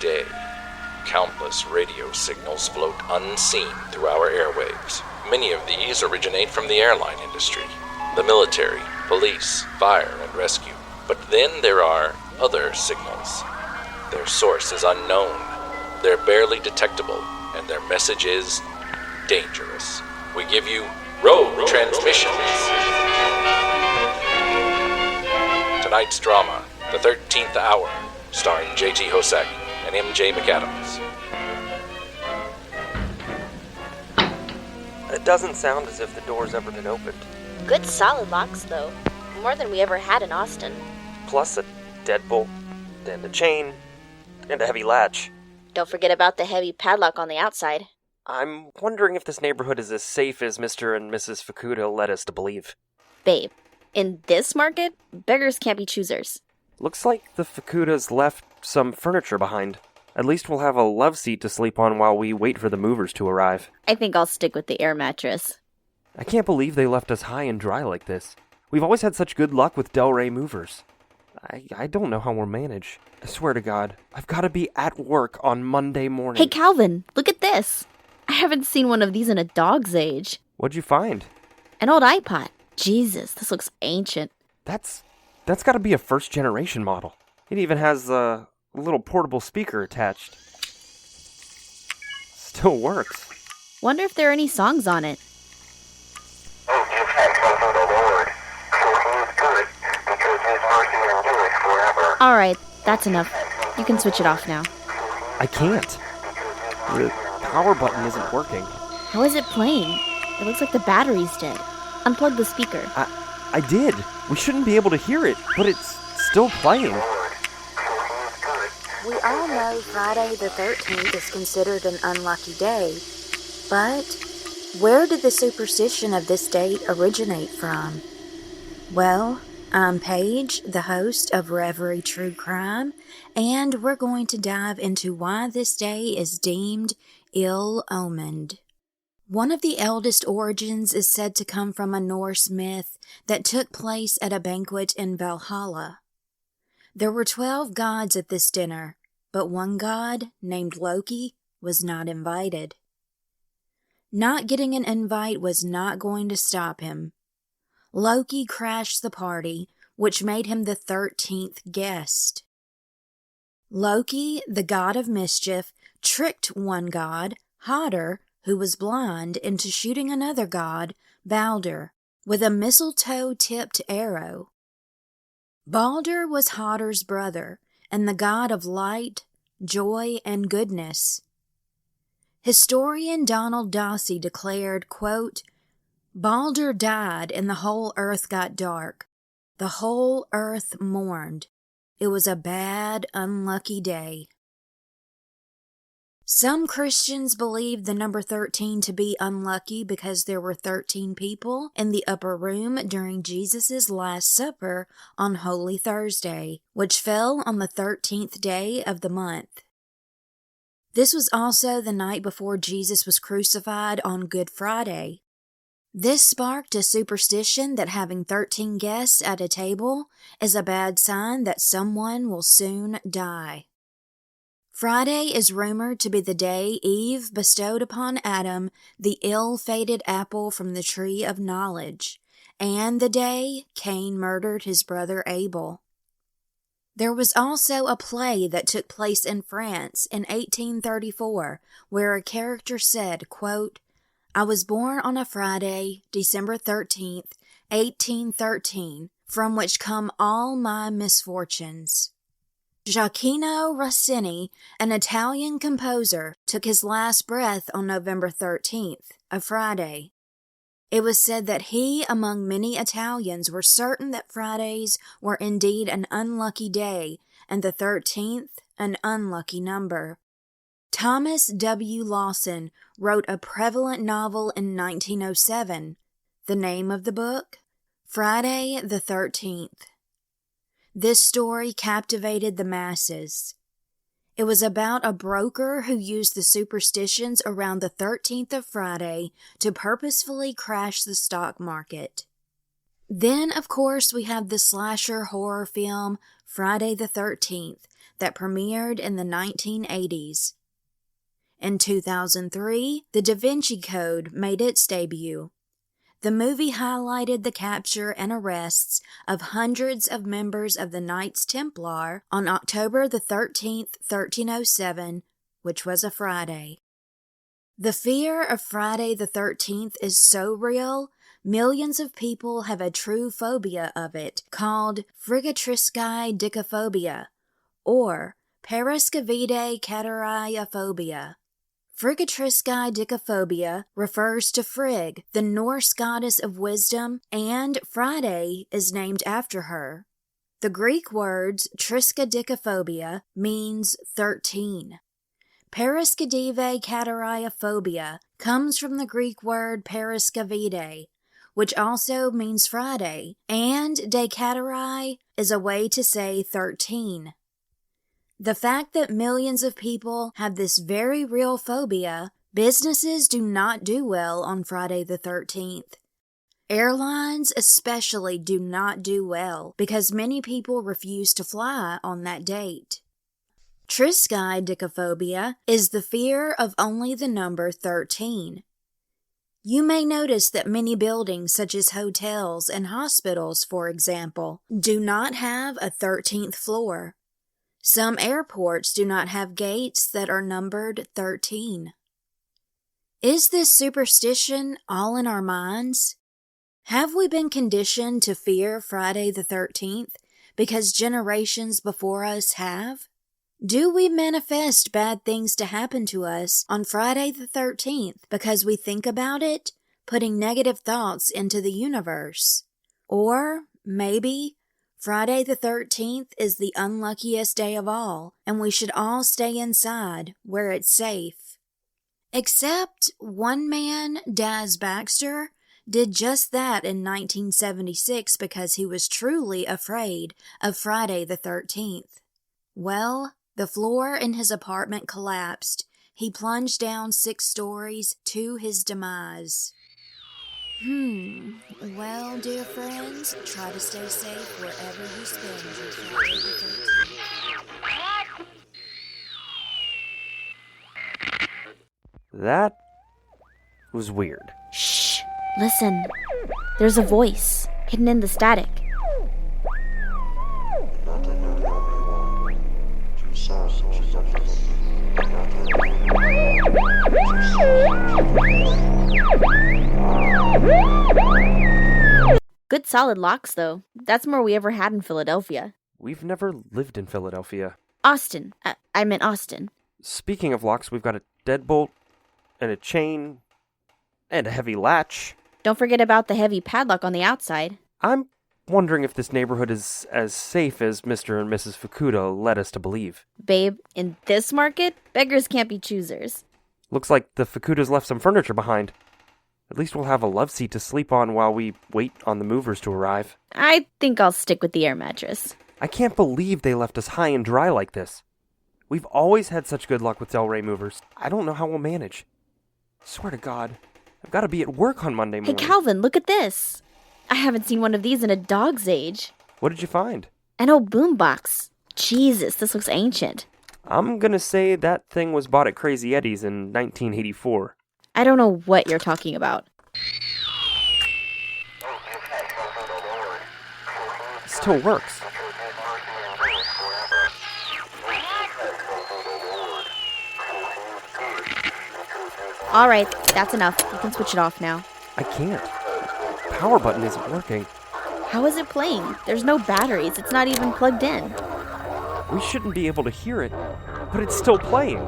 day, countless radio signals float unseen through our airwaves. Many of these originate from the airline industry, the military, police, fire, and rescue. But then there are other signals. Their source is unknown, they're barely detectable, and their message is dangerous. We give you rogue transmissions. Tonight's drama, The 13th Hour, starring J.T. Hosek and M.J. McAdams. It doesn't sound as if the door's ever been opened. Good solid locks, though. More than we ever had in Austin. Plus a deadbolt, and a chain, and a heavy latch. Don't forget about the heavy padlock on the outside. I'm wondering if this neighborhood is as safe as Mr. and Mrs. Fukuda led us to believe. Babe, in this market, beggars can't be choosers. Looks like the Fukudas left some furniture behind. At least we'll have a love seat to sleep on while we wait for the movers to arrive. I think I'll stick with the air mattress. I can't believe they left us high and dry like this. We've always had such good luck with Del Rey movers. I don't know how we'll manage. I swear to God, I've got to be at work on Monday morning. Hey, Calvin, look at this. I haven't seen one of these in a dog's age. What'd you find? An old iPod. Jesus, this looks ancient. That's got to be a first-generation model. It even has a little portable speaker attached. Still works. Wonder if there are any songs on it. Oh, give thanks unto the Lord, for he is good, because his mercy endureth forever. Alright, that's enough. You can switch it off now. I can't. The power button isn't working. How is it playing? It looks like the battery's dead. Unplug the speaker. I did. We shouldn't be able to hear it, but it's still playing. We all know Friday the 13th is considered an unlucky day, but where did the superstition of this date originate from? Well, I'm Paige, the host of Reverie True Crime, and we're going to dive into why this day is deemed ill-omened. One of the eldest origins is said to come from a Norse myth that took place at a banquet in Valhalla. There were 12 gods at this dinner, but one god, named Loki, was not invited. Not getting an invite was not going to stop him. Loki crashed the party, which made him the 13th guest. Loki, the god of mischief, tricked one god, Hodder, who was blind, into shooting another god, Balder, with a mistletoe-tipped arrow. Balder was Hodder's brother, and the god of light, joy, and goodness. Historian Donald Dossey declared, quote, "Balder died and the whole earth got dark. The whole earth mourned. It was a bad, unlucky day." Some Christians believe the number 13 to be unlucky because there were 13 people in the upper room during Jesus' Last Supper on Holy Thursday, which fell on the 13th day of the month. This was also the night before Jesus was crucified on Good Friday. This sparked a superstition that having 13 guests at a table is a bad sign that someone will soon die. Friday is rumored to be the day Eve bestowed upon Adam the ill-fated apple from the tree of knowledge, and the day Cain murdered his brother Abel. There was also a play that took place in France in 1834, where a character said, quote, "I was born on a Friday, December 13th, 1813, from which come all my misfortunes." Gioacchino Rossini, an Italian composer, took his last breath on November 13th, a Friday. It was said that he, among many Italians, were certain that Fridays were indeed an unlucky day, and the 13th an unlucky number. Thomas W. Lawson wrote a prevalent novel in 1907. The name of the book? Friday the 13th. This story captivated the masses. It was about a broker who used the superstitions around the 13th of Friday to purposefully crash the stock market. Then, of course, we have the slasher horror film Friday the 13th that premiered in the 1980s. In 2003, The Da Vinci Code made its debut. The movie highlighted the capture and arrests of hundreds of members of the Knights Templar on October the 13th, 1307, which was a Friday. The fear of Friday the 13th is so real, millions of people have a true phobia of it, called friggatriscae dicophobia, or parascavide cataraiophobia. Friggatriscae dicophobia refers to Frigg, the Norse goddess of wisdom, and Friday is named after her. The Greek words triskaidekaphobia means 13. Parascavide cataraiophobia comes from the Greek word parascavide, which also means Friday, and decatarai is a way to say 13. The fact that millions of people have this very real phobia, businesses do not do well on Friday the 13th. Airlines especially do not do well because many people refuse to fly on that date. Triskaidekaphobia is the fear of only the number 13. You may notice that many buildings, such as hotels and hospitals, for example, do not have a 13th floor. Some airports do not have gates that are numbered 13. Is this superstition all in our minds? Have we been conditioned to fear Friday the 13th because generations before us have? Do we manifest bad things to happen to us on Friday the 13th because we think about it, putting negative thoughts into the universe? Or maybe Friday the 13th is the unluckiest day of all, and we should all stay inside where it's safe. Except one man, Daz Baxter, did just that in 1976 because he was truly afraid of Friday the 13th. Well, the floor in his apartment collapsed. He plunged down 6 stories to his demise. Well, dear friends, try to stay safe wherever you spend your Friday the 13th. That was weird. Shh! Listen. There's a voice hidden in the static. Good solid locks, though. That's more we ever had in Philadelphia. We've never lived in Philadelphia. Austin. I meant Austin. Speaking of locks, we've got a deadbolt, and a chain, and a heavy latch. Don't forget about the heavy padlock on the outside. I'm wondering if this neighborhood is as safe as Mr. and Mrs. Fukuda led us to believe. Babe, in this market, beggars can't be choosers. Looks like the Fukudas left some furniture behind. At least we'll have a love seat to sleep on while we wait on the movers to arrive. I think I'll stick with the air mattress. I can't believe they left us high and dry like this. We've always had such good luck with Delray movers. I don't know how we'll manage. Swear to God, I've got to be at work on Monday morning. Hey, Calvin, look at this. I haven't seen one of these in a dog's age. What did you find? An old boombox. Jesus, this looks ancient. I'm gonna say that thing was bought at Crazy Eddie's in 1984. I don't know what you're talking about. It still works. All right, that's enough. You can switch it off now. I can't. The power button isn't working. How is it playing? There's no batteries. It's not even plugged in. We shouldn't be able to hear it, but it's still playing.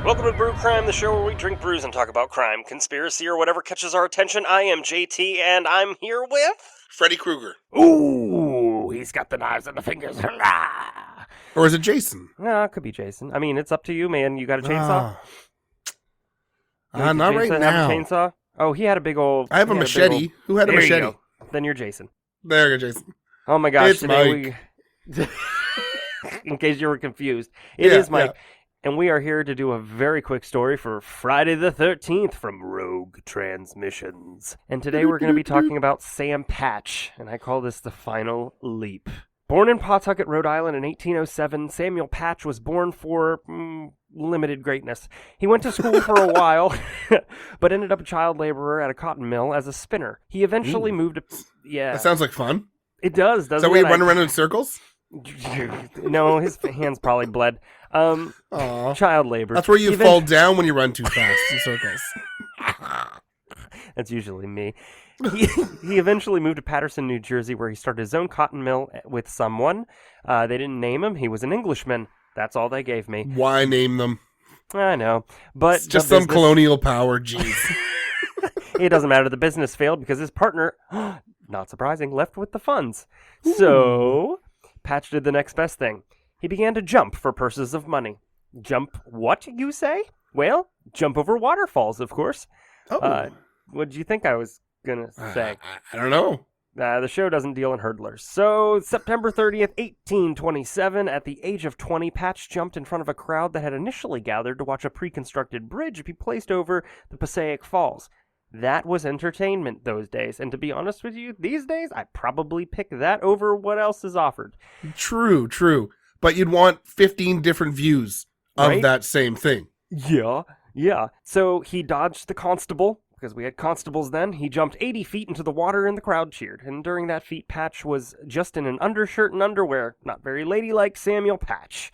Welcome to Brew Crime, the show where we drink brews and talk about crime, conspiracy, or whatever catches our attention. I am JT, and I'm here with... Freddy Krueger. Ooh, he's got the knives and the fingers. Or is it Jason? No, it could be Jason. I mean, it's up to you, man. You got a chainsaw? Not right now. Have a chainsaw? Oh, he had a big old... I have a machete. Who had a there machete? You go. Then you're Jason. There you go, Jason. Oh my gosh. It's Mike. In case you were confused. It is Mike. and we are here to do a very quick story for Friday the 13th from Rogue Transmissions. And today we're going to be talking about Sam Patch, and I call this the final leap. Born in Pawtucket, Rhode Island in 1807, Samuel Patch was born for limited greatness. He went to school for a while, but ended up a child laborer at a cotton mill as a spinner. He eventually moved to... Yeah. That sounds like fun. It does, doesn't it? So we run around in circles? No, his hands probably bled. Child labor. That's where you fall down when you run too fast in circles. That's usually me. He eventually moved to Paterson, New Jersey, where he started his own cotton mill with someone. They didn't name him. He was an Englishman. That's all they gave me. Why name them? I know, but it's just some colonial power. Jeez. It doesn't matter. The business failed because his partner, not surprising, left with the funds. Ooh. So Patch did the next best thing. He began to jump for purses of money. Jump what, you say? Well, jump over waterfalls, of course. Oh. What did you think I was going to say? I don't know. The show doesn't deal in hurdlers. So, September 30th, 1827, at the age of 20, Patch jumped in front of a crowd that had initially gathered to watch a pre-constructed bridge be placed over the Passaic Falls. That was entertainment those days, and to be honest with you, these days, I'd probably pick that over what else is offered. True. But you'd want 15 different views of that same thing. Yeah. So he dodged the constable, because we had constables then. He jumped 80 feet into the water and the crowd cheered. And during that feat, Patch was just in an undershirt and underwear. Not very ladylike Samuel Patch.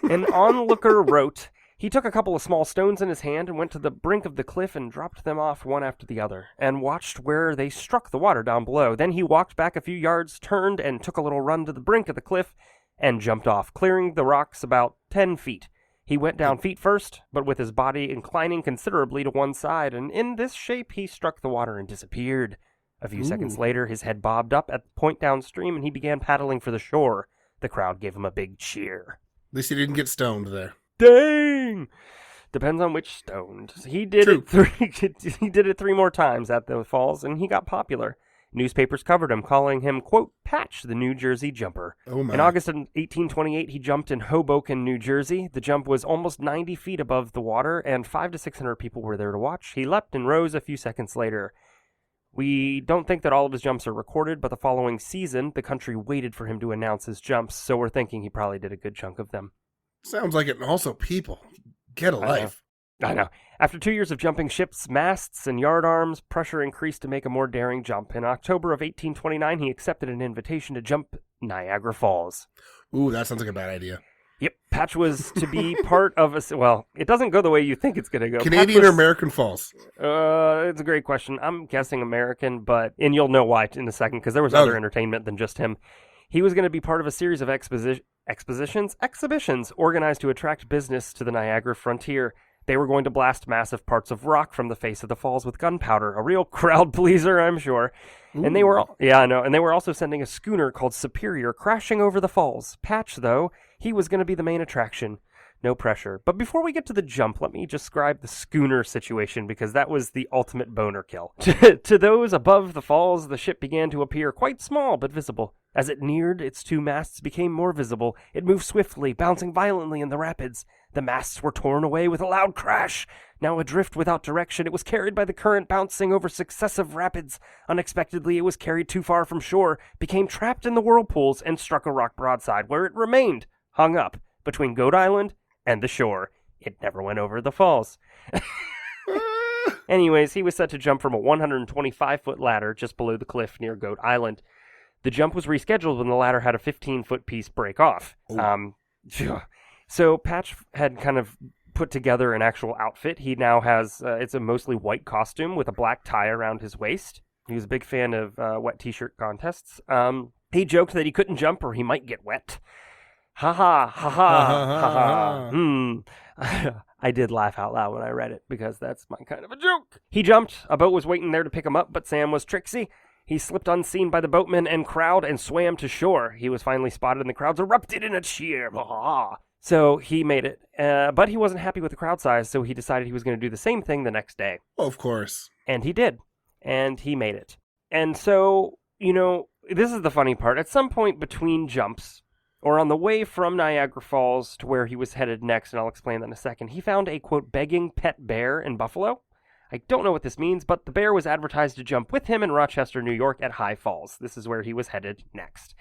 An onlooker wrote, he took a couple of small stones in his hand and went to the brink of the cliff and dropped them off one after the other, and watched where they struck the water down below. Then he walked back a few yards, turned, and took a little run to the brink of the cliff, and jumped off, clearing the rocks about 10 feet. He went down feet first, but with his body inclining considerably to one side, and in this shape he struck the water and disappeared. A few seconds later, his head bobbed up at the point downstream, and he began paddling for the shore. The crowd gave him a big cheer. At least he didn't get stoned there. Dang! Depends on which stoned. He did it 3 more times at the falls, and he got popular. Newspapers covered him, calling him, quote, Patch, the New Jersey jumper. Oh my. In August of 1828, he jumped in Hoboken, New Jersey. The jump was almost 90 feet above the water, and 500 to 600 people were there to watch. He leapt and rose a few seconds later. We don't think that all of his jumps are recorded, but the following season, the country waited for him to announce his jumps, so we're thinking he probably did a good chunk of them. Sounds like it. And also, people, get a life. I know. After 2 years of jumping ships, masts, and yardarms, pressure increased to make a more daring jump. In October of 1829, he accepted an invitation to jump Niagara Falls. Ooh, that sounds like a bad idea. Yep, Patch was to be part of a... Well, it doesn't go the way you think it's going to go. Canadian or American Falls? It's a great question. I'm guessing American, and you'll know why in a second, because there was other entertainment than just him. He was going to be part of a series of exhibitions organized to attract business to the Niagara frontier. They were going to blast massive parts of rock from the face of the falls with gunpowder. A real crowd pleaser, I'm sure. Ooh. And they were, and they were also sending a schooner called Superior crashing over the falls. Patch, though, he was going to be the main attraction. No pressure. But before we get to the jump, let me describe the schooner situation, because that was the ultimate boner kill. To those above the falls, the ship began to appear quite small but visible. As it neared, its 2 masts became more visible. It moved swiftly, bouncing violently in the rapids. The masts were torn away with a loud crash. Now adrift without direction, it was carried by the current, bouncing over successive rapids. Unexpectedly, it was carried too far from shore, became trapped in the whirlpools, and struck a rock broadside, where it remained, hung up, between Goat Island and the shore. It never went over the falls. Anyways, he was set to jump from a 125-foot ladder just below the cliff near Goat Island. The jump was rescheduled when the ladder had a 15-foot piece break off. So Patch had kind of put together an actual outfit. He now has, it's a mostly white costume with a black tie around his waist. He was a big fan of wet t-shirt contests. He joked that he couldn't jump or he might get wet. Ha ha, ha ha, ha ha. I did laugh out loud when I read it, because that's my kind of a joke. He jumped. A boat was waiting there to pick him up, but Sam was tricksy. He slipped unseen by the boatmen and crowd and swam to shore. He was finally spotted and the crowds erupted in a cheer. So he made it. But he wasn't happy with the crowd size, so he decided he was going to do the same thing the next day. Oh, of course. And he did. And he made it. And so, this is the funny part. At some point between jumps, or on the way from Niagara Falls to where he was headed next, and I'll explain that in a second, he found a, quote, begging pet bear in Buffalo. I don't know what this means, but the bear was advertised to jump with him in Rochester, New York at High Falls. This is where he was headed next.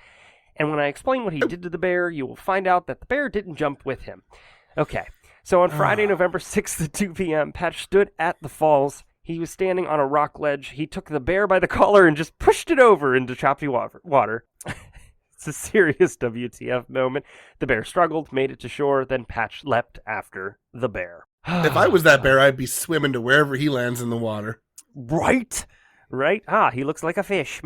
And when I explain what he did to the bear, you will find out that the bear didn't jump with him. Okay, so on Friday, November 6th at 2 p.m., Patch stood at the falls. He was standing on a rock ledge. He took the bear by the collar and just pushed it over into choppy water. It's a serious WTF moment. The bear struggled, made it to shore, then Patch leapt after the bear. If I was that bear, I'd be swimming to wherever he lands in the water. Right? He looks like a fish.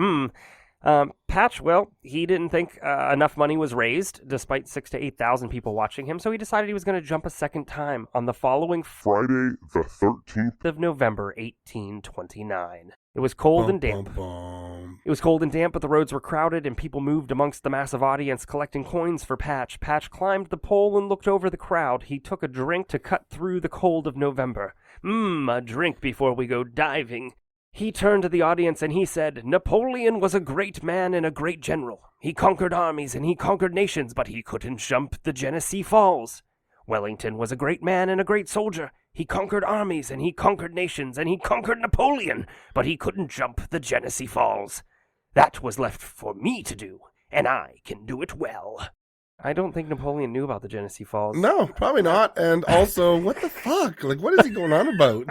Patch, well, he didn't think enough money was raised, despite 6,000 to 8,000 people watching him, so he decided he was going to jump a second time on the following Friday the 13th of November, 1829. It was cold and damp. It was cold and damp, but the roads were crowded, and people moved amongst the massive audience collecting coins for Patch. Patch climbed the pole and looked over the crowd. He took a drink to cut through the cold of November. A drink before we go diving. He turned to the audience and he said, Napoleon was a great man and a great general. He conquered armies and he conquered nations, but he couldn't jump the Genesee Falls. Wellington was a great man and a great soldier. He conquered armies and he conquered nations and he conquered Napoleon, but he couldn't jump the Genesee Falls. That was left for me to do, and I can do it well. I don't think Napoleon knew about the Genesee Falls. No, probably not. And also, what the fuck? Like, what is he going on about?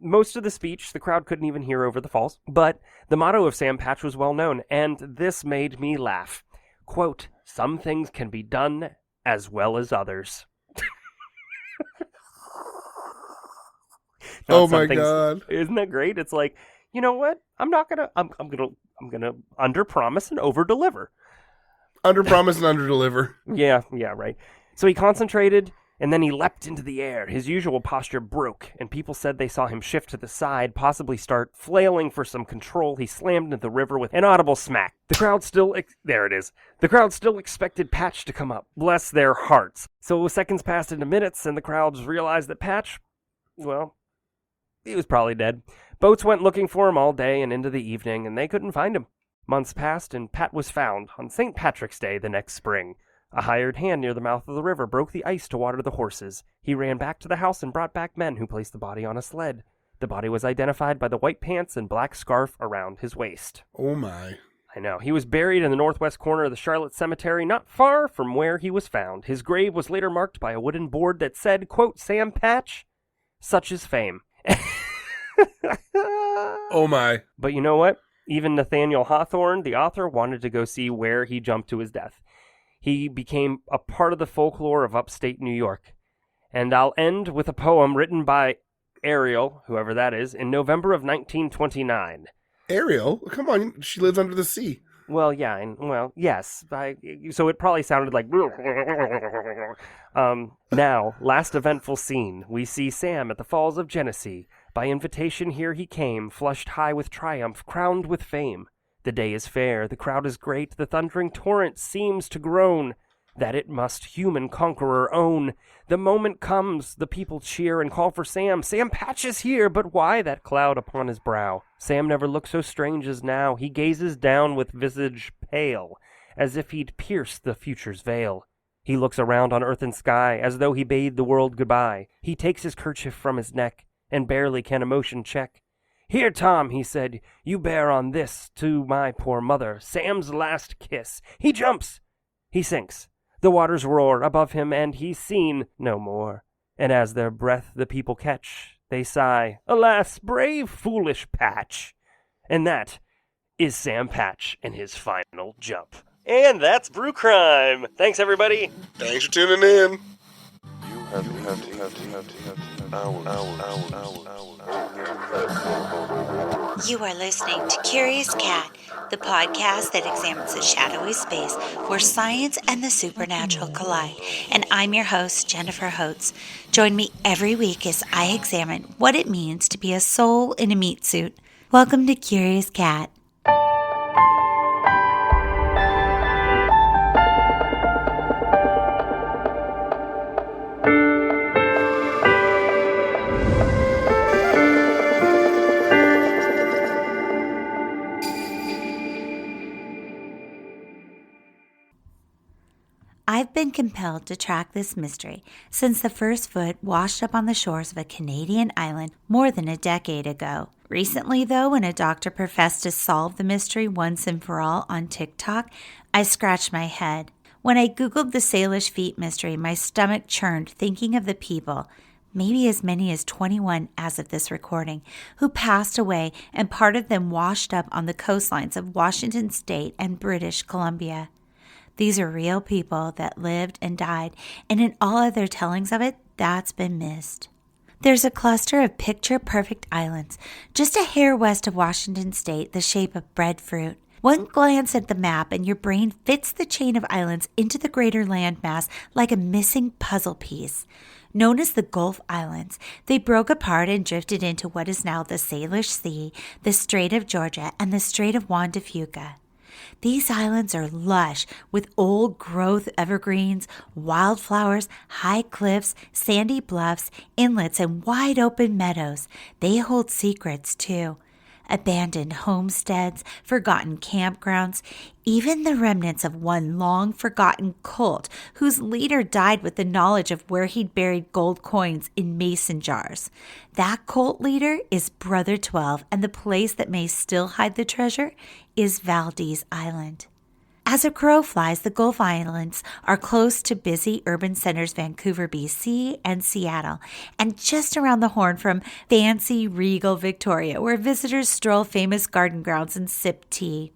Most of the speech, the crowd couldn't even hear over the falls, but the motto of Sam Patch was well known, and this made me laugh. Quote, some things can be done as well as others. Oh my God. Isn't that great? It's like, you know what? I'm gonna under promise and over deliver. Under promise and under deliver. Yeah, right. So he concentrated, and then he leapt into the air. His usual posture broke, and people said they saw him shift to the side, possibly start flailing for some control. He slammed into the river with an audible smack. The crowd still The crowd still expected Patch to come up. Bless their hearts. So seconds passed into minutes, and the crowds realized that Patch, well, he was probably dead. Boats went looking for him all day and into the evening, and they couldn't find him. Months passed, and Pat was found on St. Patrick's Day the next spring. A hired hand near the mouth of the river broke the ice to water the horses. He ran back to the house and brought back men who placed the body on a sled. The body was identified by the white pants and black scarf around his waist. Oh my. I know. He was buried in the northwest corner of the Charlotte Cemetery, not far from where he was found. His grave was later marked by a wooden board that said, quote, Sam Patch, such is fame. Oh my. But you know what? Even Nathaniel Hawthorne, the author, wanted to go see where he jumped to his death. He became a part of the folklore of upstate New York. And I'll end with a poem written by Ariel, whoever that is, in November of 1929. Ariel? Come on, she lives under the sea. Well, yeah, yes. So it probably sounded like... Now, last eventful scene. We see Sam at the Falls of Genesee. By invitation here he came, flushed high with triumph, crowned with fame. The day is fair, the crowd is great, the thundering torrent seems to groan, that it must human conqueror own. The moment comes, the people cheer and call for Sam. Sam Patch is here, but why that cloud upon his brow? Sam never looked so strange as now. He gazes down with visage pale, as if he'd pierced the future's veil. He looks around on earth and sky, as though he bade the world goodbye. He takes his kerchief from his neck, and barely can emotion check. Here, Tom, he said, you bear on this to my poor mother Sam's last kiss. He jumps. He sinks. The waters roar above him, and he's seen no more. And as their breath the people catch, they sigh, alas, brave, foolish Patch. And that is Sam Patch and his final jump. And that's Brew Crime. Thanks, everybody. Thanks for tuning in. You are listening to Curious Cat, the podcast that examines the shadowy space where science and the supernatural collide. And I'm your host, Jennifer Holtz. Join me every week as I examine what it means to be a soul in a meat suit. Welcome to Curious Cat. I've been compelled to track this mystery since the first foot washed up on the shores of a Canadian island more than a decade ago. Recently, though, when a doctor professed to solve the mystery once and for all on TikTok, I scratched my head. When I Googled the Salish feet mystery, my stomach churned thinking of the people, maybe as many as 21 as of this recording, who passed away and part of them washed up on the coastlines of Washington State and British Columbia. These are real people that lived and died, and in all other tellings of it, that's been missed. There's a cluster of picture-perfect islands, just a hair west of Washington State, the shape of breadfruit. One glance at the map and your brain fits the chain of islands into the greater landmass like a missing puzzle piece. Known as the Gulf Islands, they broke apart and drifted into what is now the Salish Sea, the Strait of Georgia, and the Strait of Juan de Fuca. These islands are lush with old-growth evergreens, wildflowers, high cliffs, sandy bluffs, inlets, and wide-open meadows. They hold secrets, too. Abandoned homesteads, forgotten campgrounds, even the remnants of one long-forgotten cult whose leader died with the knowledge of where he'd buried gold coins in mason jars. That cult leader is Brother 12, and the place that may still hide the treasure is Valdez Island. As a crow flies, the Gulf Islands are close to busy urban centers Vancouver, BC, and Seattle, and just around the horn from fancy, regal Victoria, where visitors stroll famous garden grounds and sip tea.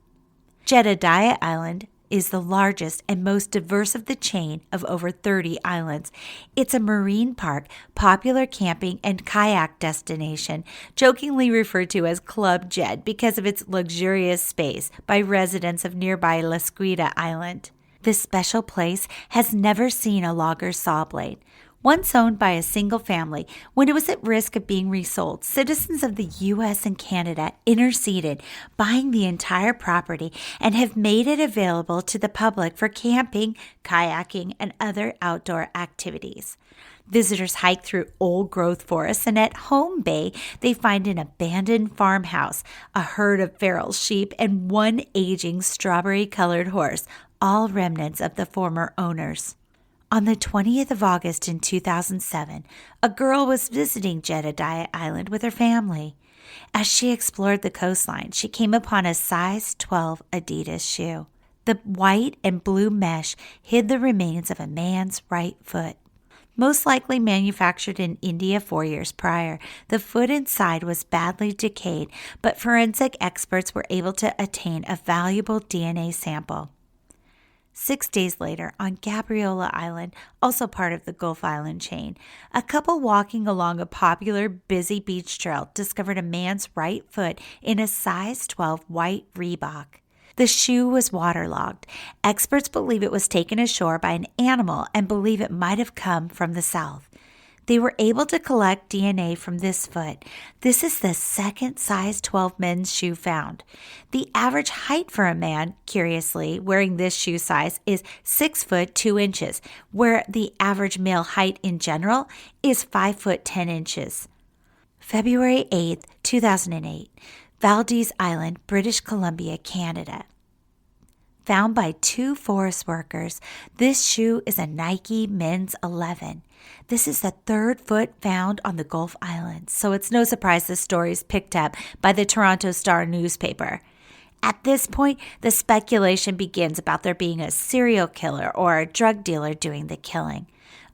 Jedediah Island is the largest and most diverse of the chain of over 30 islands. It's a marine park, popular camping and kayak destination, jokingly referred to as Club Jed because of its luxurious space by residents of nearby La Squida Island. This special place has never seen a logger saw blade. Once owned by a single family, when it was at risk of being resold, citizens of the U.S. and Canada interceded, buying the entire property, and have made it available to the public for camping, kayaking, and other outdoor activities. Visitors hike through old-growth forests, and at Home Bay, they find an abandoned farmhouse, a herd of feral sheep, and one aging strawberry-colored horse, all remnants of the former owners. On the 20th of August in 2007, a girl was visiting Jedediah Island with her family. As she explored the coastline, she came upon a size 12 Adidas shoe. The white and blue mesh hid the remains of a man's right foot. Most likely manufactured in India 4 years prior, the foot inside was badly decayed, but forensic experts were able to attain a valuable DNA sample. 6 days later, on Gabriola Island, also part of the Gulf Island chain, a couple walking along a popular, busy beach trail discovered a man's right foot in a size 12 white Reebok. The shoe was waterlogged. Experts believe it was taken ashore by an animal and believe it might have come from the south. They were able to collect DNA from this foot. This is the second size 12 men's shoe found. The average height for a man, curiously, wearing this shoe size is 6 foot 2 inches, where the average male height in general is 5 foot 10 inches. February 8th, 2008, Valdez Island, British Columbia, Canada. Found by 2 forest workers, this shoe is a Nike men's 11. This is the third foot found on the Gulf Islands, so it's no surprise this story is picked up by the Toronto Star newspaper. At this point, the speculation begins about there being a serial killer or a drug dealer doing the killing.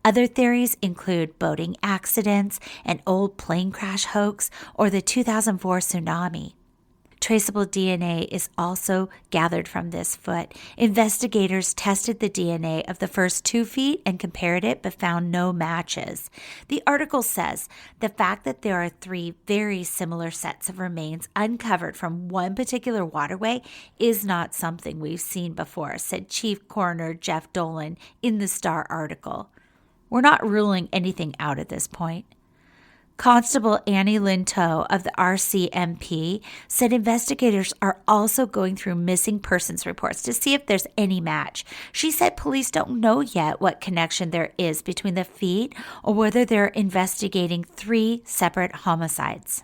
Other theories include boating accidents, an old plane crash hoax, or the 2004 tsunami. Traceable DNA is also gathered from this foot. Investigators tested the DNA of the first 2 feet and compared it, but found no matches. The article says the fact that there are 3 very similar sets of remains uncovered from one particular waterway is not something we've seen before, said Chief Coroner Jeff Dolan in the Star article. We're not ruling anything out at this point. Constable Annie Lintow of the RCMP said investigators are also going through missing persons reports to see if there's any match. She said police don't know yet what connection there is between the feet or whether they're investigating 3 separate homicides.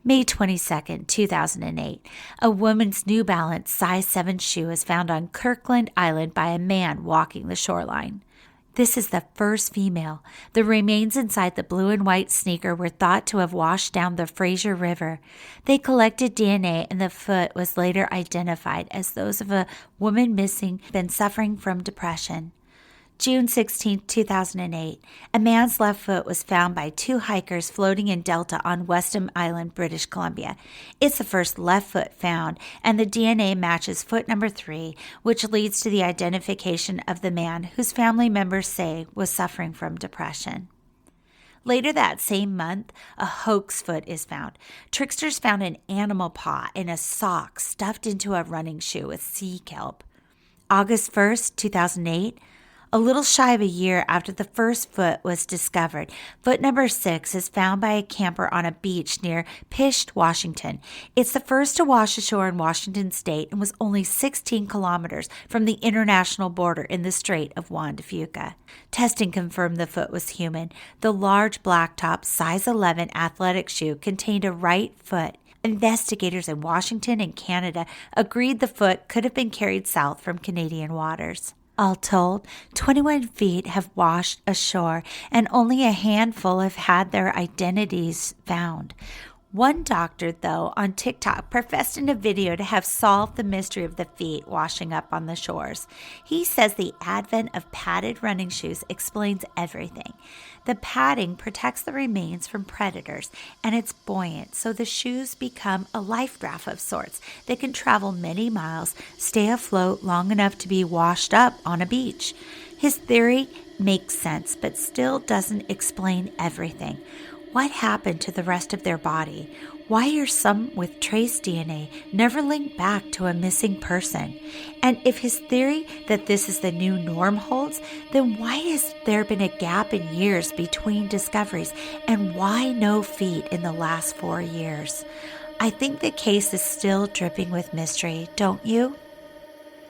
May 22nd, 2008, a woman's New Balance size 7 shoe is found on Kirkland Island by a man walking the shoreline. This is the first female. The remains inside the blue and white sneaker were thought to have washed down the Fraser River. They collected DNA and the foot was later identified as those of a woman missing, been suffering from depression. June 16, 2008, a man's left foot was found by 2 hikers floating in Delta on Weston Island, British Columbia. It's the first left foot found, and the DNA matches foot number 3, which leads to the identification of the man whose family members say was suffering from depression. Later that same month, a hoax foot is found. Tricksters found an animal paw in a sock stuffed into a running shoe with sea kelp. August 1st, 2008, a little shy of a year after the first foot was discovered, foot number 6 is found by a camper on a beach near Pisht, Washington. It's the first to wash ashore in Washington state and was only 16 kilometers from the international border in the Strait of Juan de Fuca. Testing confirmed the foot was human. The large blacktop size 11 athletic shoe contained a right foot. Investigators in Washington and Canada agreed the foot could have been carried south from Canadian waters. All told, 21 feet have washed ashore, and only a handful have had their identities found. One doctor, though, on TikTok professed in a video to have solved the mystery of the feet washing up on the shores. He says the advent of padded running shoes explains everything. The padding protects the remains from predators, and it's buoyant, so the shoes become a life raft of sorts. They can travel many miles, stay afloat long enough to be washed up on a beach. His theory makes sense, but still doesn't explain everything. What happened to the rest of their body? Why are some with trace DNA never linked back to a missing person? And if his theory that this is the new norm holds, then why has there been a gap in years between discoveries? And why no feet in the last 4 years? I think the case is still dripping with mystery, don't you?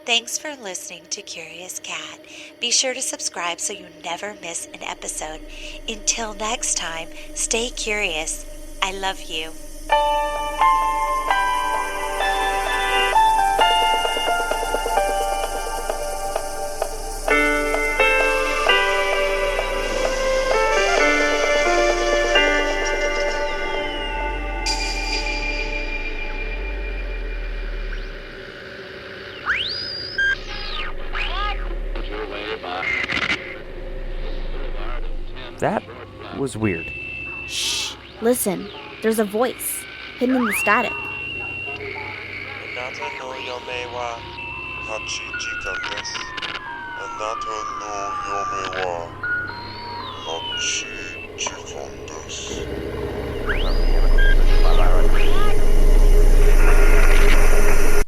Thanks for listening to Curious Cat. Be sure to subscribe so you never miss an episode. Until next time, stay curious. I love you. That was weird. Shh. Listen, there's a voice hidden in the static.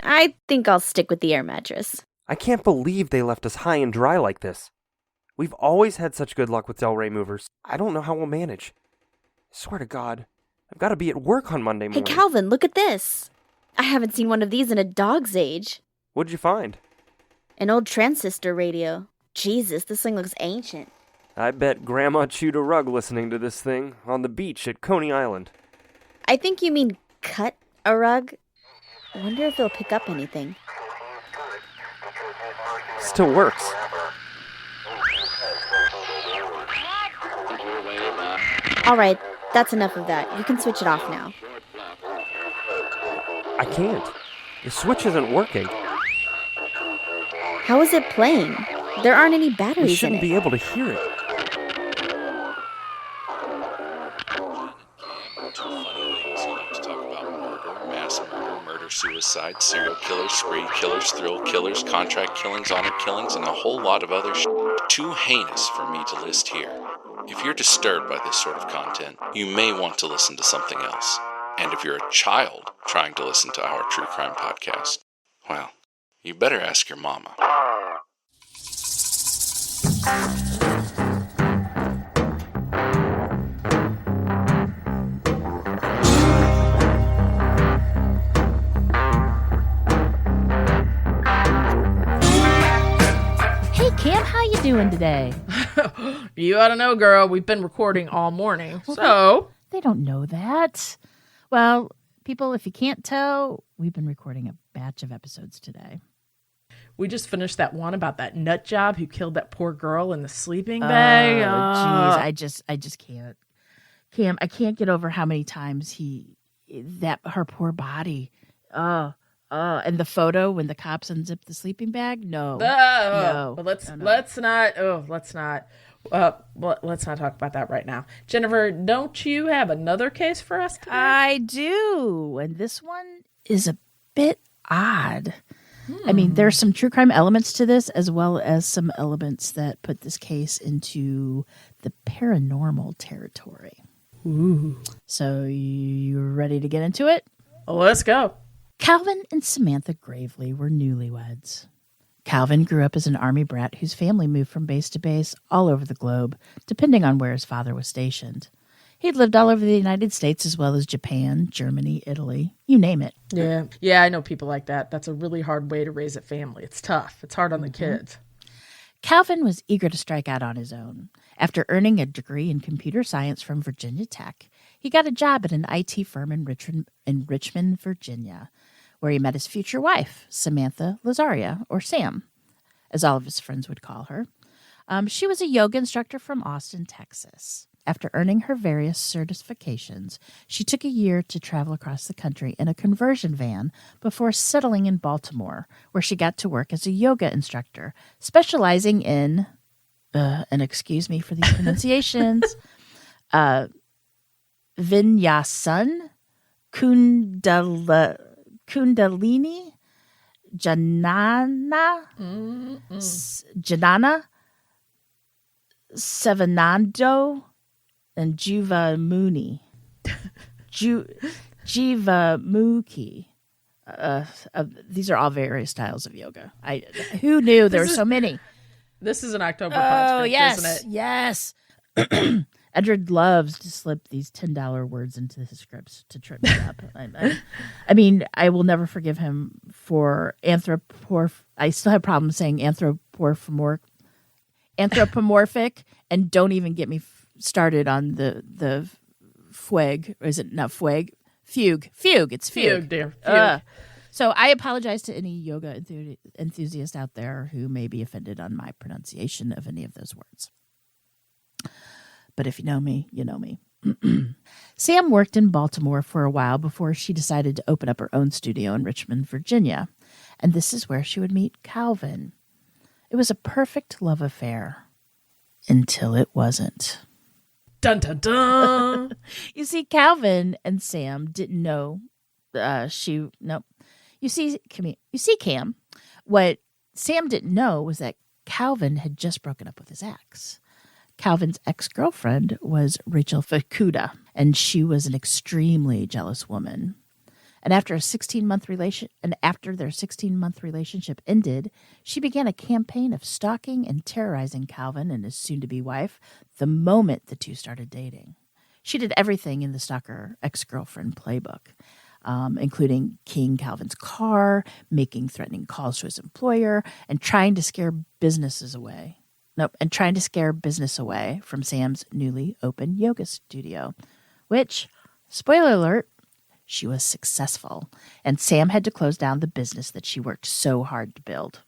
I think I'll stick with the air mattress. I can't believe they left us high and dry like this. We've always had such good luck with Del Rey movers. I don't know how we'll manage. I swear to God, I've got to be at work on Monday morning. Hey, Calvin, look at this. I haven't seen one of these in a dog's age. What'd you find? An old transistor radio. Jesus, this thing looks ancient. I bet Grandma chewed a rug listening to this thing on the beach at Coney Island. I think you mean cut a rug. I wonder if it'll pick up anything. Still works. All right, that's enough of that. You can switch it off now. I can't. The switch isn't working. How is it playing? There aren't any batteries in it. We shouldn't be able to hear it. Suicide, serial killers, spree killers, thrill killers, contract killings, honor killings, and a whole lot of other too heinous for me to list here. If you're disturbed by this sort of content, you may want to listen to something else. And if you're a child trying to listen to our true crime podcast, well, you better ask your mama. Cam, how you doing today? You ought to know, girl. We've been recording all morning, so... They don't know that. Well, people, if you can't tell, we've been recording a batch of episodes today. We just finished that one about that nut job who killed that poor girl in the sleeping bag. Jeez, I just can't. Cam, I can't get over how many times her poor body. And the photo when the cops unzip the sleeping bag. No. But let's not talk about that right now. Jennifer, don't you have another case for us today? I do, and this one is a bit odd. I mean, there's some true crime elements to this, as well as some elements that put this case into the paranormal territory. Ooh. So you ready to get into it? Let's go. Calvin and Samantha Gravely were newlyweds. Calvin grew up as an Army brat whose family moved from base to base all over the globe, depending on where his father was stationed. He'd lived all over the United States as well as Japan, Germany, Italy, you name it. Yeah, I know people like that. That's a really hard way to raise a family. It's tough. It's hard on the kids. Calvin was eager to strike out on his own. After earning a degree in computer science from Virginia Tech, he got a job at an IT firm in Richmond, Virginia, where he met his future wife, Samantha Lazaria, or Sam, as all of his friends would call her. She was a yoga instructor from Austin, Texas. After earning her various certifications, she took a year to travel across the country in a conversion van before settling in Baltimore, where she got to work as a yoga instructor, specializing in, and excuse me for these pronunciations, Vinyasan, Kundalini, Janana, Savanando, and Jivamuni. Jivamukhi. These are all various styles of yoga. Who knew there were so many? This is an Octoberpod script, yes, isn't it? Yes. Edward loves to slip these $10 words into his scripts to trip me up. I mean, I will never forgive him for I still have problems saying anthropomorphic, and don't even get me started on the fugue. Is it not fugue? Fugue. It's fugue. Fugue, dear. Fugue. So I apologize to any yoga enthusiast out there who may be offended on my pronunciation of any of those words. But if you know me, you know me. Sam worked in Baltimore for a while before she decided to open up her own studio in Richmond, Virginia. And this is where she would meet Calvin. It was a perfect love affair. Until it wasn't. Dun, dun, dun. You see, Calvin and Sam didn't know You see, Cam, what Sam didn't know was that Calvin had just broken up with his ex. Calvin's ex-girlfriend was Rachel Fukuda, and she was an extremely jealous woman. And after their 16-month relationship ended, she began a campaign of stalking and terrorizing Calvin and his soon-to-be wife the moment the two started dating. She did everything in the stalker ex-girlfriend playbook, including keying Calvin's car, making threatening calls to his employer, and trying to scare business away from Sam's newly opened yoga studio, which, spoiler alert, she was successful, and Sam had to close down the business that she worked so hard to build.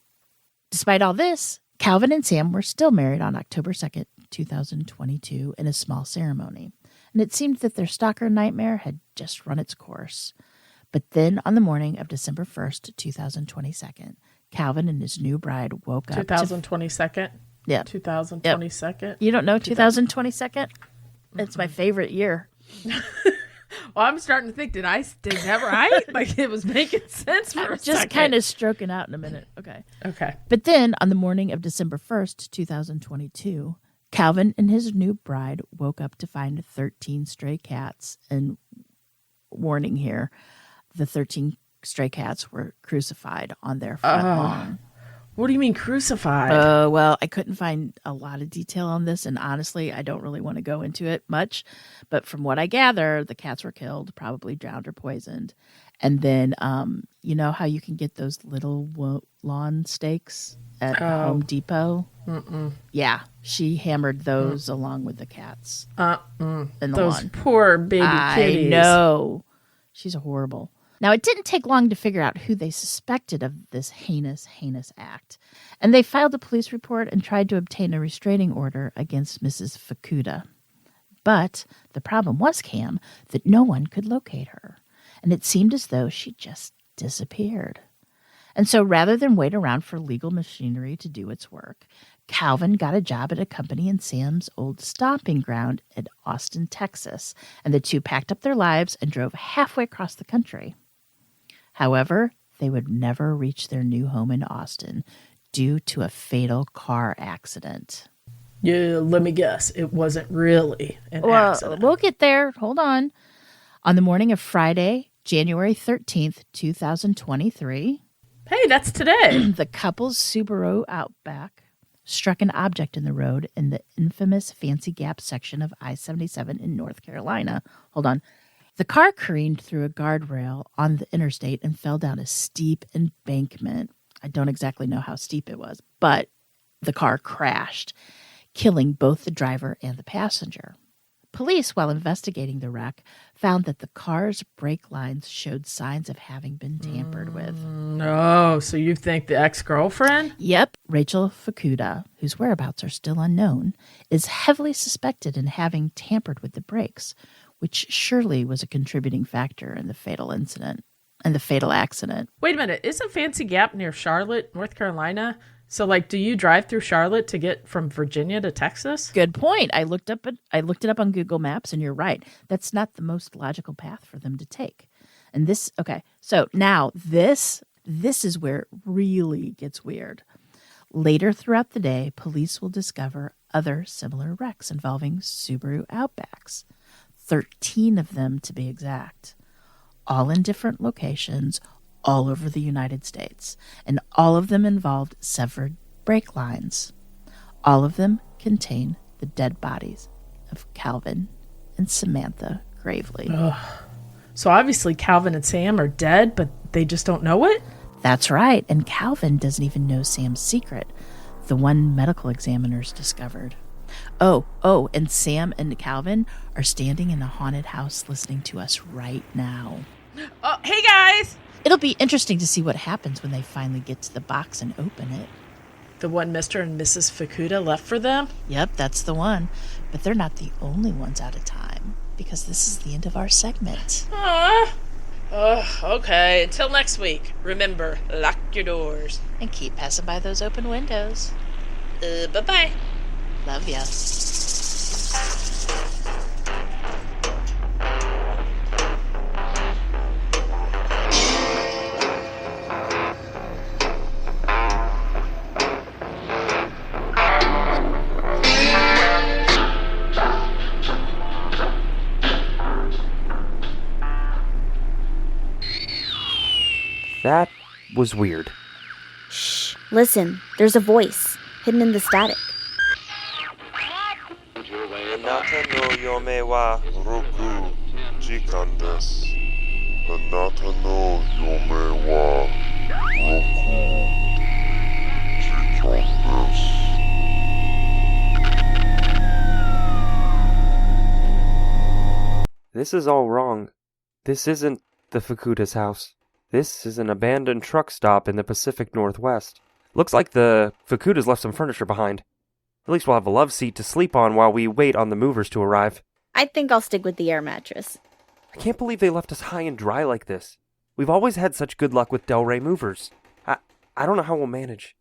Despite all this, Calvin and Sam were still married on October 2nd, 2022, in a small ceremony, and it seemed that their stalker nightmare had just run its course. But then, on the morning of December 1st, 2022, Calvin and his new bride woke up. 2022nd? Yeah. 2022nd? Yep. You don't know 2022nd? It's my favorite year. Well, I'm starting to think, did I that right? Like, it was making sense for a second. Just kind of stroking out in a minute. Okay. Okay. But then, on the morning of December 1st, 2022, Calvin and his new bride woke up to find 13 stray cats. And warning here, the 13 stray cats were crucified on their front lawn. What do you mean crucified? Well, I couldn't find a lot of detail on this, and honestly, I don't really want to go into it much. But from what I gather, the cats were killed, probably drowned or poisoned. And then, you know how you can get those little lawn stakes at Home Depot? Mm-mm. Yeah, she hammered those along with the cats in the those lawn. Poor baby kitties. I know. She's horrible. Now, it didn't take long to figure out who they suspected of this heinous, heinous act. And they filed a police report and tried to obtain a restraining order against Mrs. Fukuda. But the problem was, Cam, that no one could locate her. And it seemed as though she just disappeared. And so rather than wait around for legal machinery to do its work, Calvin got a job at a company in Sam's old stomping ground in Austin, Texas, and the two packed up their lives and drove halfway across the country. However, they would never reach their new home in Austin due to a fatal car accident. Yeah, let me guess. It wasn't really an accident. We'll get there. Hold on. On the morning of Friday, January 13th, 2023. Hey, that's today. The couple's Subaru Outback struck an object in the road in the infamous Fancy Gap section of I-77 in North Carolina. Hold on. The car careened through a guardrail on the interstate and fell down a steep embankment. I don't exactly know how steep it was, but the car crashed, killing both the driver and the passenger. Police, while investigating the wreck, found that the car's brake lines showed signs of having been tampered with. No, so you think the ex-girlfriend? Yep. Rachel Fukuda, whose whereabouts are still unknown, is heavily suspected in having tampered with the brakes, which surely was a contributing factor in the fatal incident and the fatal accident. Wait a minute. Isn't Fancy Gap near Charlotte, North Carolina? So, do you drive through Charlotte to get from Virginia to Texas? Good point. I looked it up on Google Maps, and you're right. That's not the most logical path for them to take. And so now this is where it really gets weird. Later throughout the day, police will discover other similar wrecks involving Subaru Outbacks. 13 of them to be exact, all in different locations, all over the United States, and all of them involved severed brake lines. All of them contain the dead bodies of Calvin and Samantha Gravely. Ugh. So obviously Calvin and Sam are dead, but they just don't know it? That's right, and Calvin doesn't even know Sam's secret, the one medical examiners discovered. Oh, and Sam and Calvin are standing in a haunted house listening to us right now. Oh, hey guys! It'll be interesting to see what happens when they finally get to the box and open it. The one Mr. and Mrs. Fukuda left for them? Yep, that's the one. But they're not the only ones out of time, because this is the end of our segment. Okay. Until next week, remember, lock your doors. And keep passing by those open windows. Bye-bye. Love ya. That was weird. Shh. Listen, there's a voice hidden in the static. This is all wrong. This isn't the Fukuda's house. This is an abandoned truck stop in the Pacific Northwest. Looks like the Fukuda's left some furniture behind. At least we'll have a love seat to sleep on while we wait on the movers to arrive. I think I'll stick with the air mattress. I can't believe they left us high and dry like this. We've always had such good luck with Del Rey movers. I don't know how we'll manage.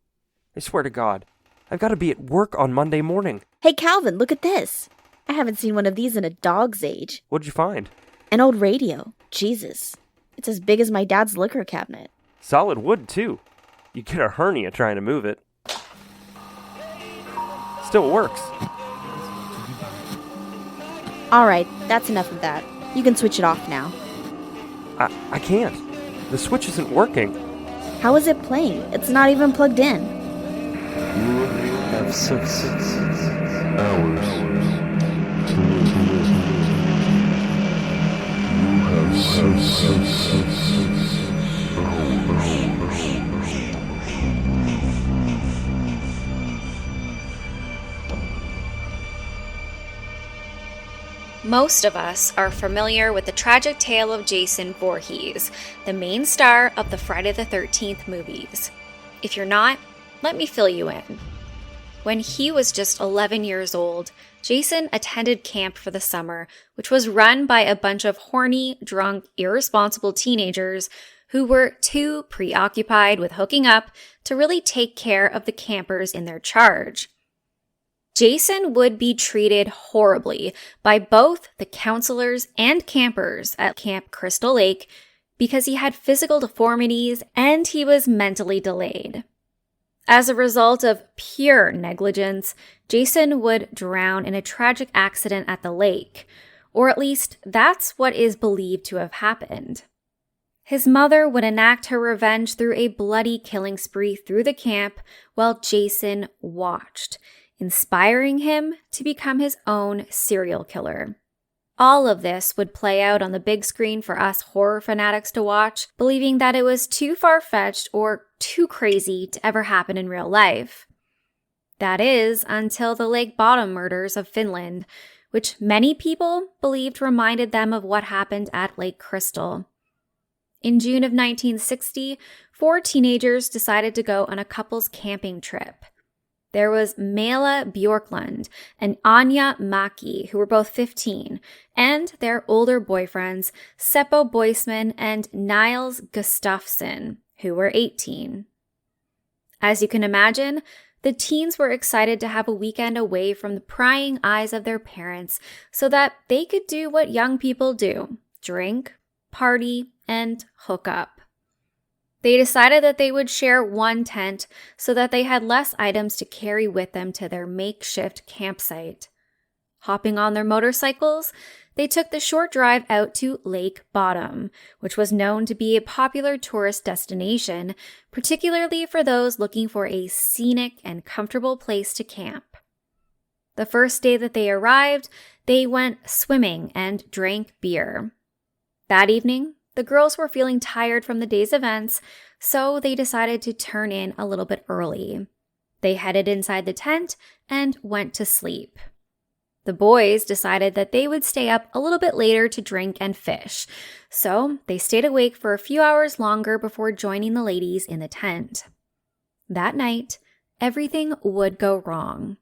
I swear to God, I've got to be at work on Monday morning. Hey, Calvin, look at this. I haven't seen one of these in a dog's age. What'd you find? An old radio. Jesus. It's as big as my dad's liquor cabinet. Solid wood, too. You'd get a hernia trying to move it. Still works. All right, that's enough of that. You can switch it off now. I can't. The switch isn't working. How is it playing? It's not even plugged in. You have 6 hours to live. You have 6 hours. Most of us are familiar with the tragic tale of Jason Voorhees, the main star of the Friday the 13th movies. If you're not, let me fill you in. When he was just 11 years old, Jason attended camp for the summer, which was run by a bunch of horny, drunk, irresponsible teenagers who were too preoccupied with hooking up to really take care of the campers in their charge. Jason would be treated horribly by both the counselors and campers at Camp Crystal Lake because he had physical deformities and he was mentally delayed. As a result of pure negligence, Jason would drown in a tragic accident at the lake, or at least that's what is believed to have happened. His mother would enact her revenge through a bloody killing spree through the camp while Jason watched, inspiring him to become his own serial killer. All of this would play out on the big screen for us horror fanatics to watch, believing that it was too far-fetched or too crazy to ever happen in real life. That is, until the Lake Bottom murders of Finland, which many people believed reminded them of what happened at Lake Crystal. In June of 1960, 4 teenagers decided to go on a couple's camping trip. There was Mela Bjorklund and Anja Maki, who were both 15, and their older boyfriends, Seppo Boisman and Niels Gustafsson, who were 18. As you can imagine, the teens were excited to have a weekend away from the prying eyes of their parents so that they could do what young people do: drink, party, and hook up. They decided that they would share one tent so that they had less items to carry with them to their makeshift campsite. Hopping on their motorcycles, they took the short drive out to Lake Bottom, which was known to be a popular tourist destination, particularly for those looking for a scenic and comfortable place to camp. The first day that they arrived, they went swimming and drank beer. That evening, the girls were feeling tired from the day's events, so they decided to turn in a little bit early. They headed inside the tent and went to sleep. The boys decided that they would stay up a little bit later to drink and fish, so they stayed awake for a few hours longer before joining the ladies in the tent. That night, everything would go wrong.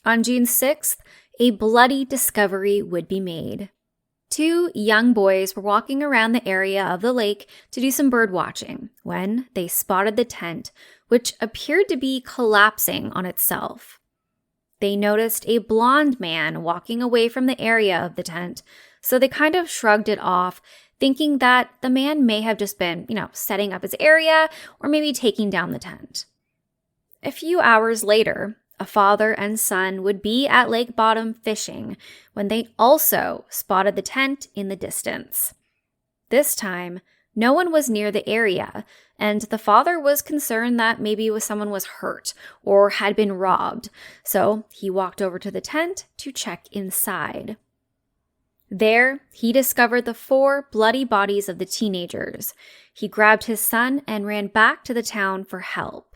On June 6th, a bloody discovery would be made. 2 young boys were walking around the area of the lake to do some bird watching when they spotted the tent, which appeared to be collapsing on itself. They noticed a blonde man walking away from the area of the tent, so they kind of shrugged it off, thinking that the man may have just been, setting up his area or maybe taking down the tent. A few hours later, a father and son would be at Lake Bottom fishing when they also spotted the tent in the distance. This time, no one was near the area, and the father was concerned that maybe someone was hurt or had been robbed, so he walked over to the tent to check inside. There, he discovered the 4 bloody bodies of the teenagers. He grabbed his son and ran back to the town for help.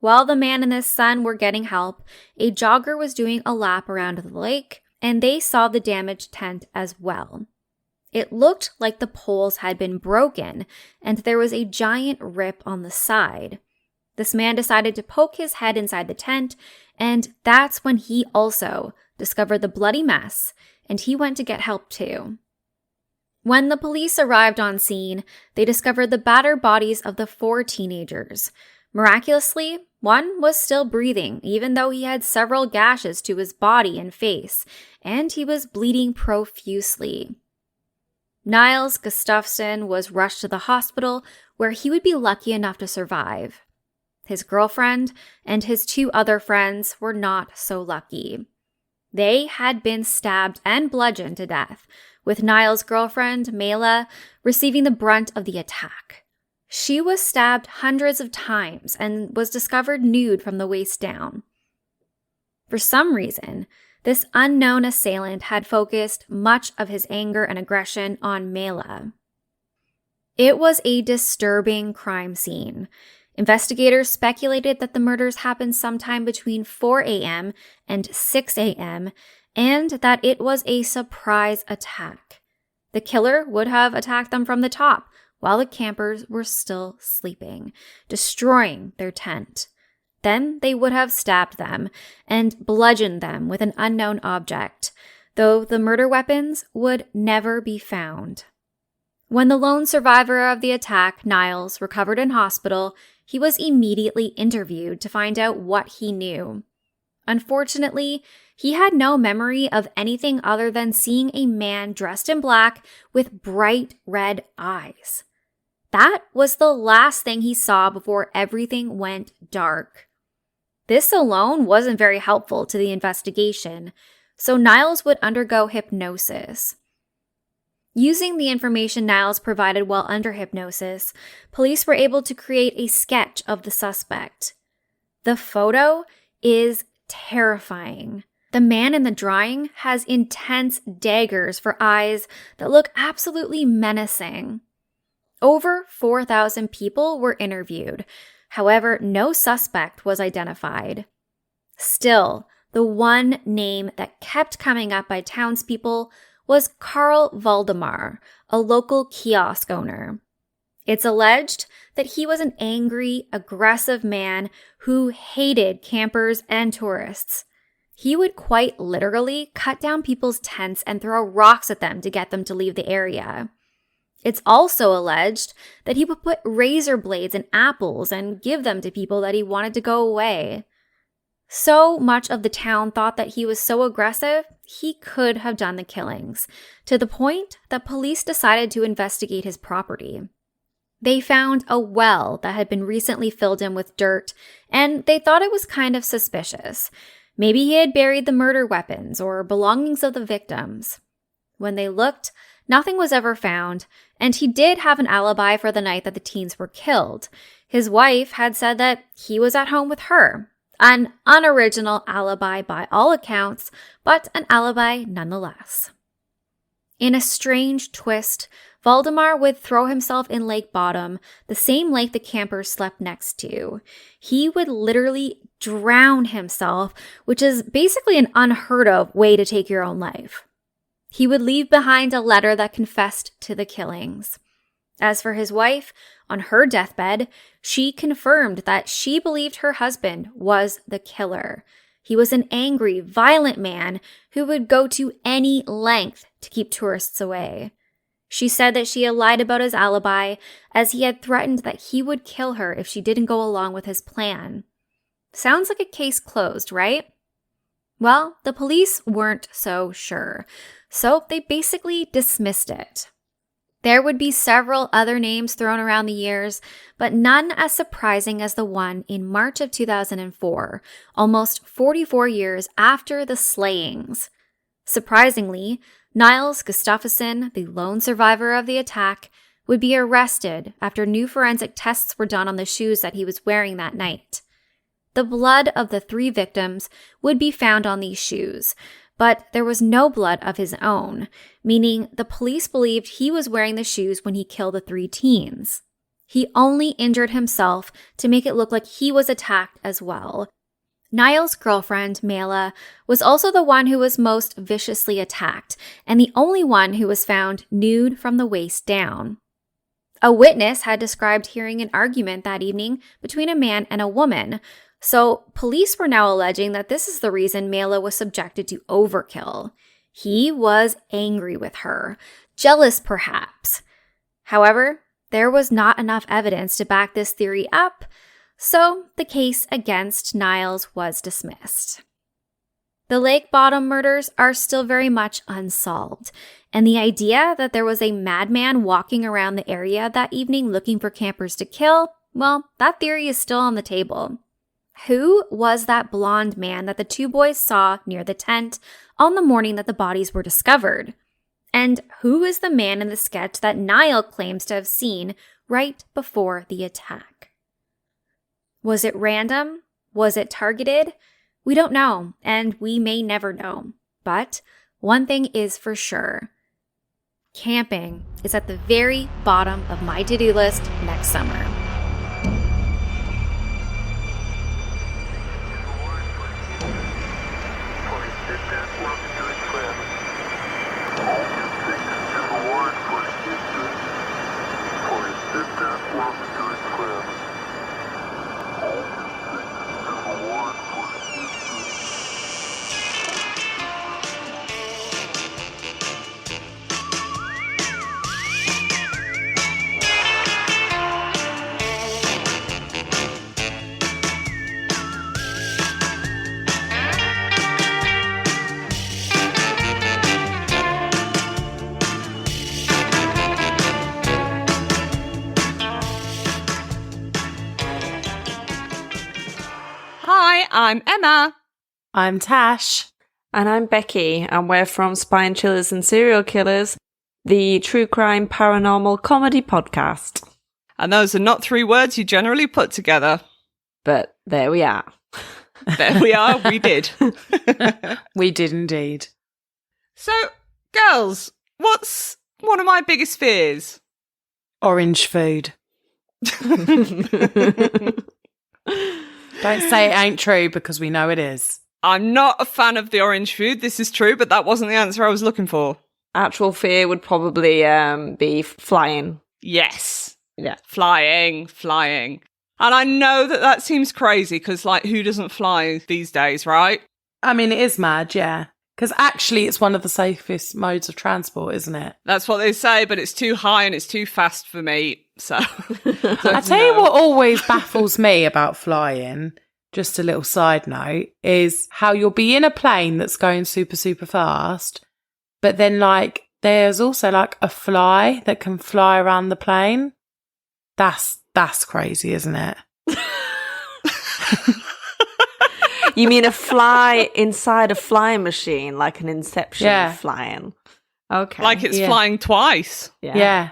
While the man and his son were getting help, a jogger was doing a lap around the lake, and they saw the damaged tent as well. It looked like the poles had been broken, and there was a giant rip on the side. This man decided to poke his head inside the tent, and that's when he also discovered the bloody mess, and he went to get help too. When the police arrived on scene, they discovered the battered bodies of the 4 teenagers. Miraculously, one was still breathing, even though he had several gashes to his body and face, and he was bleeding profusely. Niels Gustafsson was rushed to the hospital, where he would be lucky enough to survive. His girlfriend and his 2 other friends were not so lucky. They had been stabbed and bludgeoned to death, with Niles' girlfriend, Mela, receiving the brunt of the attack. She was stabbed hundreds of times and was discovered nude from the waist down. For some reason, this unknown assailant had focused much of his anger and aggression on Mela. It was a disturbing crime scene. Investigators speculated that the murders happened sometime between 4 a.m. and 6 a.m., and that it was a surprise attack. The killer would have attacked them from the top while the campers were still sleeping, destroying their tent. Then they would have stabbed them and bludgeoned them with an unknown object, though the murder weapons would never be found. When the lone survivor of the attack, Niles, recovered in hospital, he was immediately interviewed to find out what he knew. Unfortunately, he had no memory of anything other than seeing a man dressed in black with bright red eyes. That was the last thing he saw before everything went dark. This alone wasn't very helpful to the investigation, so Niles would undergo hypnosis. Using the information Niles provided while under hypnosis, police were able to create a sketch of the suspect. The photo is terrifying. The man in the drawing has intense daggers for eyes that look absolutely menacing. Over 4,000 people were interviewed. However, no suspect was identified. Still, the one name that kept coming up by townspeople was Carl Valdemar, a local kiosk owner. It's alleged that he was an angry, aggressive man who hated campers and tourists. He would quite literally cut down people's tents and throw rocks at them to get them to leave the area. It's also alleged that he would put razor blades in apples and give them to people that he wanted to go away. So much of the town thought that he was so aggressive, he could have done the killings, to the point that police decided to investigate his property. They found a well that had been recently filled in with dirt, and they thought it was kind of suspicious. Maybe he had buried the murder weapons or belongings of the victims. When they looked, nothing was ever found, and he did have an alibi for the night that the teens were killed. His wife had said that he was at home with her. An unoriginal alibi by all accounts, but an alibi nonetheless. In a strange twist, Valdemar would throw himself in Lake Bottom, the same lake the campers slept next to. He would literally drown himself, which is basically an unheard of way to take your own life. He would leave behind a letter that confessed to the killings. As for his wife, on her deathbed, she confirmed that she believed her husband was the killer. He was an angry, violent man who would go to any length to keep tourists away. She said that she had lied about his alibi, as he had threatened that he would kill her if she didn't go along with his plan. Sounds like a case closed, right? Well, the police weren't so sure, so they basically dismissed it. There would be several other names thrown around the years, but none as surprising as the one in March of 2004, almost 44 years after the slayings. Surprisingly, Niles Gustafsson, the lone survivor of the attack, would be arrested after new forensic tests were done on the shoes that he was wearing that night. The blood of the 3 victims would be found on these shoes, but there was no blood of his own, meaning the police believed he was wearing the shoes when he killed the 3 teens. He only injured himself to make it look like he was attacked as well. Niles' girlfriend, Mela, was also the one who was most viciously attacked, and the only one who was found nude from the waist down. A witness had described hearing an argument that evening between a man and a woman, so police were now alleging that this is the reason Mela was subjected to overkill. He was angry with her, jealous perhaps. However, there was not enough evidence to back this theory up, so the case against Niles was dismissed. The Lake Bottom murders are still very much unsolved, and the idea that there was a madman walking around the area that evening looking for campers to kill, well, that theory is still on the table. Who was that blonde man that the 2 boys saw near the tent on the morning that the bodies were discovered? And who is the man in the sketch that Niall claims to have seen right before the attack? Was it random? Was it targeted? We don't know, and we may never know. But one thing is for sure. Camping is at the very bottom of my to-do list next summer. Distance, welcome to Hi, I'm Emma. I'm Tash. And I'm Becky, and we're from Spine Chillers and Serial Killers, the true crime paranormal comedy podcast. And those are not 3 words you generally put together. But there we are. There we are, we did. We did indeed. So, girls, what's one of my biggest fears? Orange food. Don't say it ain't true because we know it is. I'm not a fan of the orange food. This is true, but that wasn't the answer I was looking for. Actual fear would probably be flying. Yes. Yeah. Flying. And I know that seems crazy because, like, who doesn't fly these days, right? I mean, it is mad, yeah. Because actually, it's one of the safest modes of transport, isn't it? That's what they say, but it's too high and it's too fast for me. So, I tell you what always baffles me about flying, just a little side note, is how you'll be in a plane that's going super, super fast, but then, like, there's also, like, a fly that can fly around the plane. That's crazy, isn't it? You mean a fly inside a flying machine, like an Inception flying? Okay. Like it's flying twice. Yeah.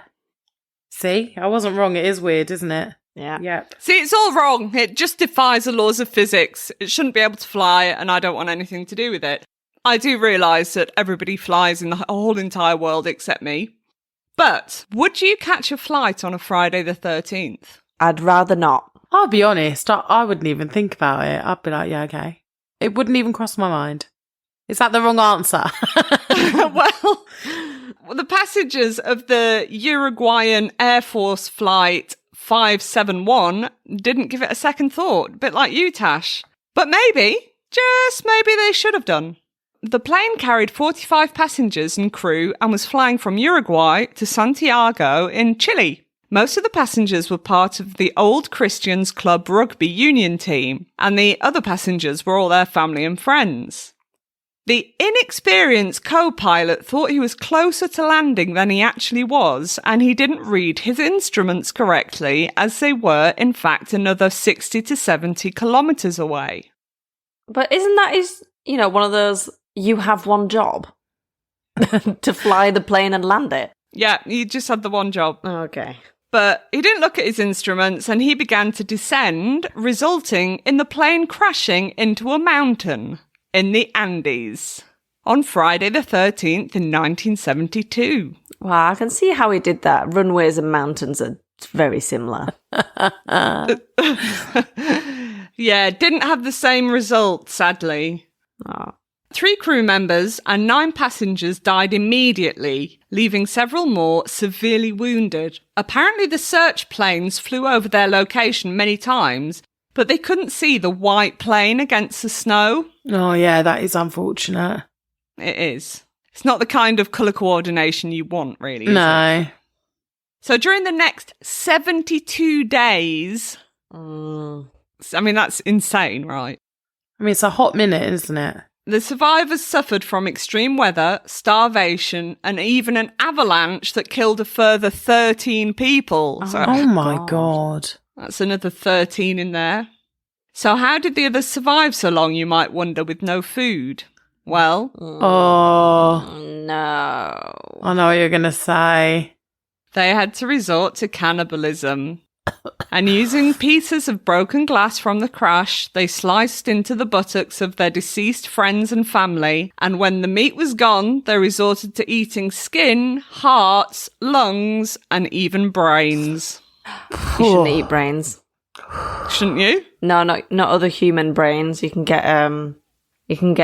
See? I wasn't wrong. It is weird, isn't it? Yeah. Yep. See, it's all wrong. It just defies the laws of physics. It shouldn't be able to fly, and I don't want anything to do with it. I do realise that everybody flies in the whole entire world except me. But would you catch a flight on a Friday the 13th? I'd rather not. I'll be honest, I wouldn't even think about it. I'd be like, yeah, okay. It wouldn't even cross my mind. Is that the wrong answer? Well, the passengers of the Uruguayan Air Force Flight 571 didn't give it a second thought, a bit like you, Tash. But maybe, just maybe they should have done. The plane carried 45 passengers and crew and was flying from Uruguay to Santiago in Chile. Most of the passengers were part of the Old Christians Club rugby union team, and the other passengers were all their family and friends. The inexperienced co-pilot thought he was closer to landing than he actually was, and he didn't read his instruments correctly, as they were, in fact, another 60 to 70 kilometres away. But isn't that one of those, you have one job to fly the plane and land it? Yeah, he just had the one job. Okay. But he didn't look at his instruments and he began to descend, resulting in the plane crashing into a mountain in the Andes on Friday the 13th in 1972. Wow, I can see how he did that. Runways and mountains are very similar. Yeah, didn't have the same result, sadly. Oh. 3 crew members and 9 passengers died immediately, leaving several more severely wounded. Apparently the search planes flew over their location many times, but they couldn't see the white plane against the snow. Oh yeah, that is unfortunate. It is. It's not the kind of colour coordination you want, really, is No. it? So during the next 72 days... I mean, that's insane, right? I mean, it's a hot minute, isn't it? The survivors suffered from extreme weather, starvation, and even an avalanche that killed a further 13 people. Oh my God. That's another 13 in there. So how did the others survive so long, you might wonder, with no food? Well... Oh. No. I know what you're going to say. They had to resort to cannibalism. And using pieces of broken glass from the crash, they sliced into the buttocks of their deceased friends and family, and when the meat was gone, they resorted to eating skin, hearts, lungs, and even brains. You shouldn't eat brains. Shouldn't you? No, not other human brains. You can get a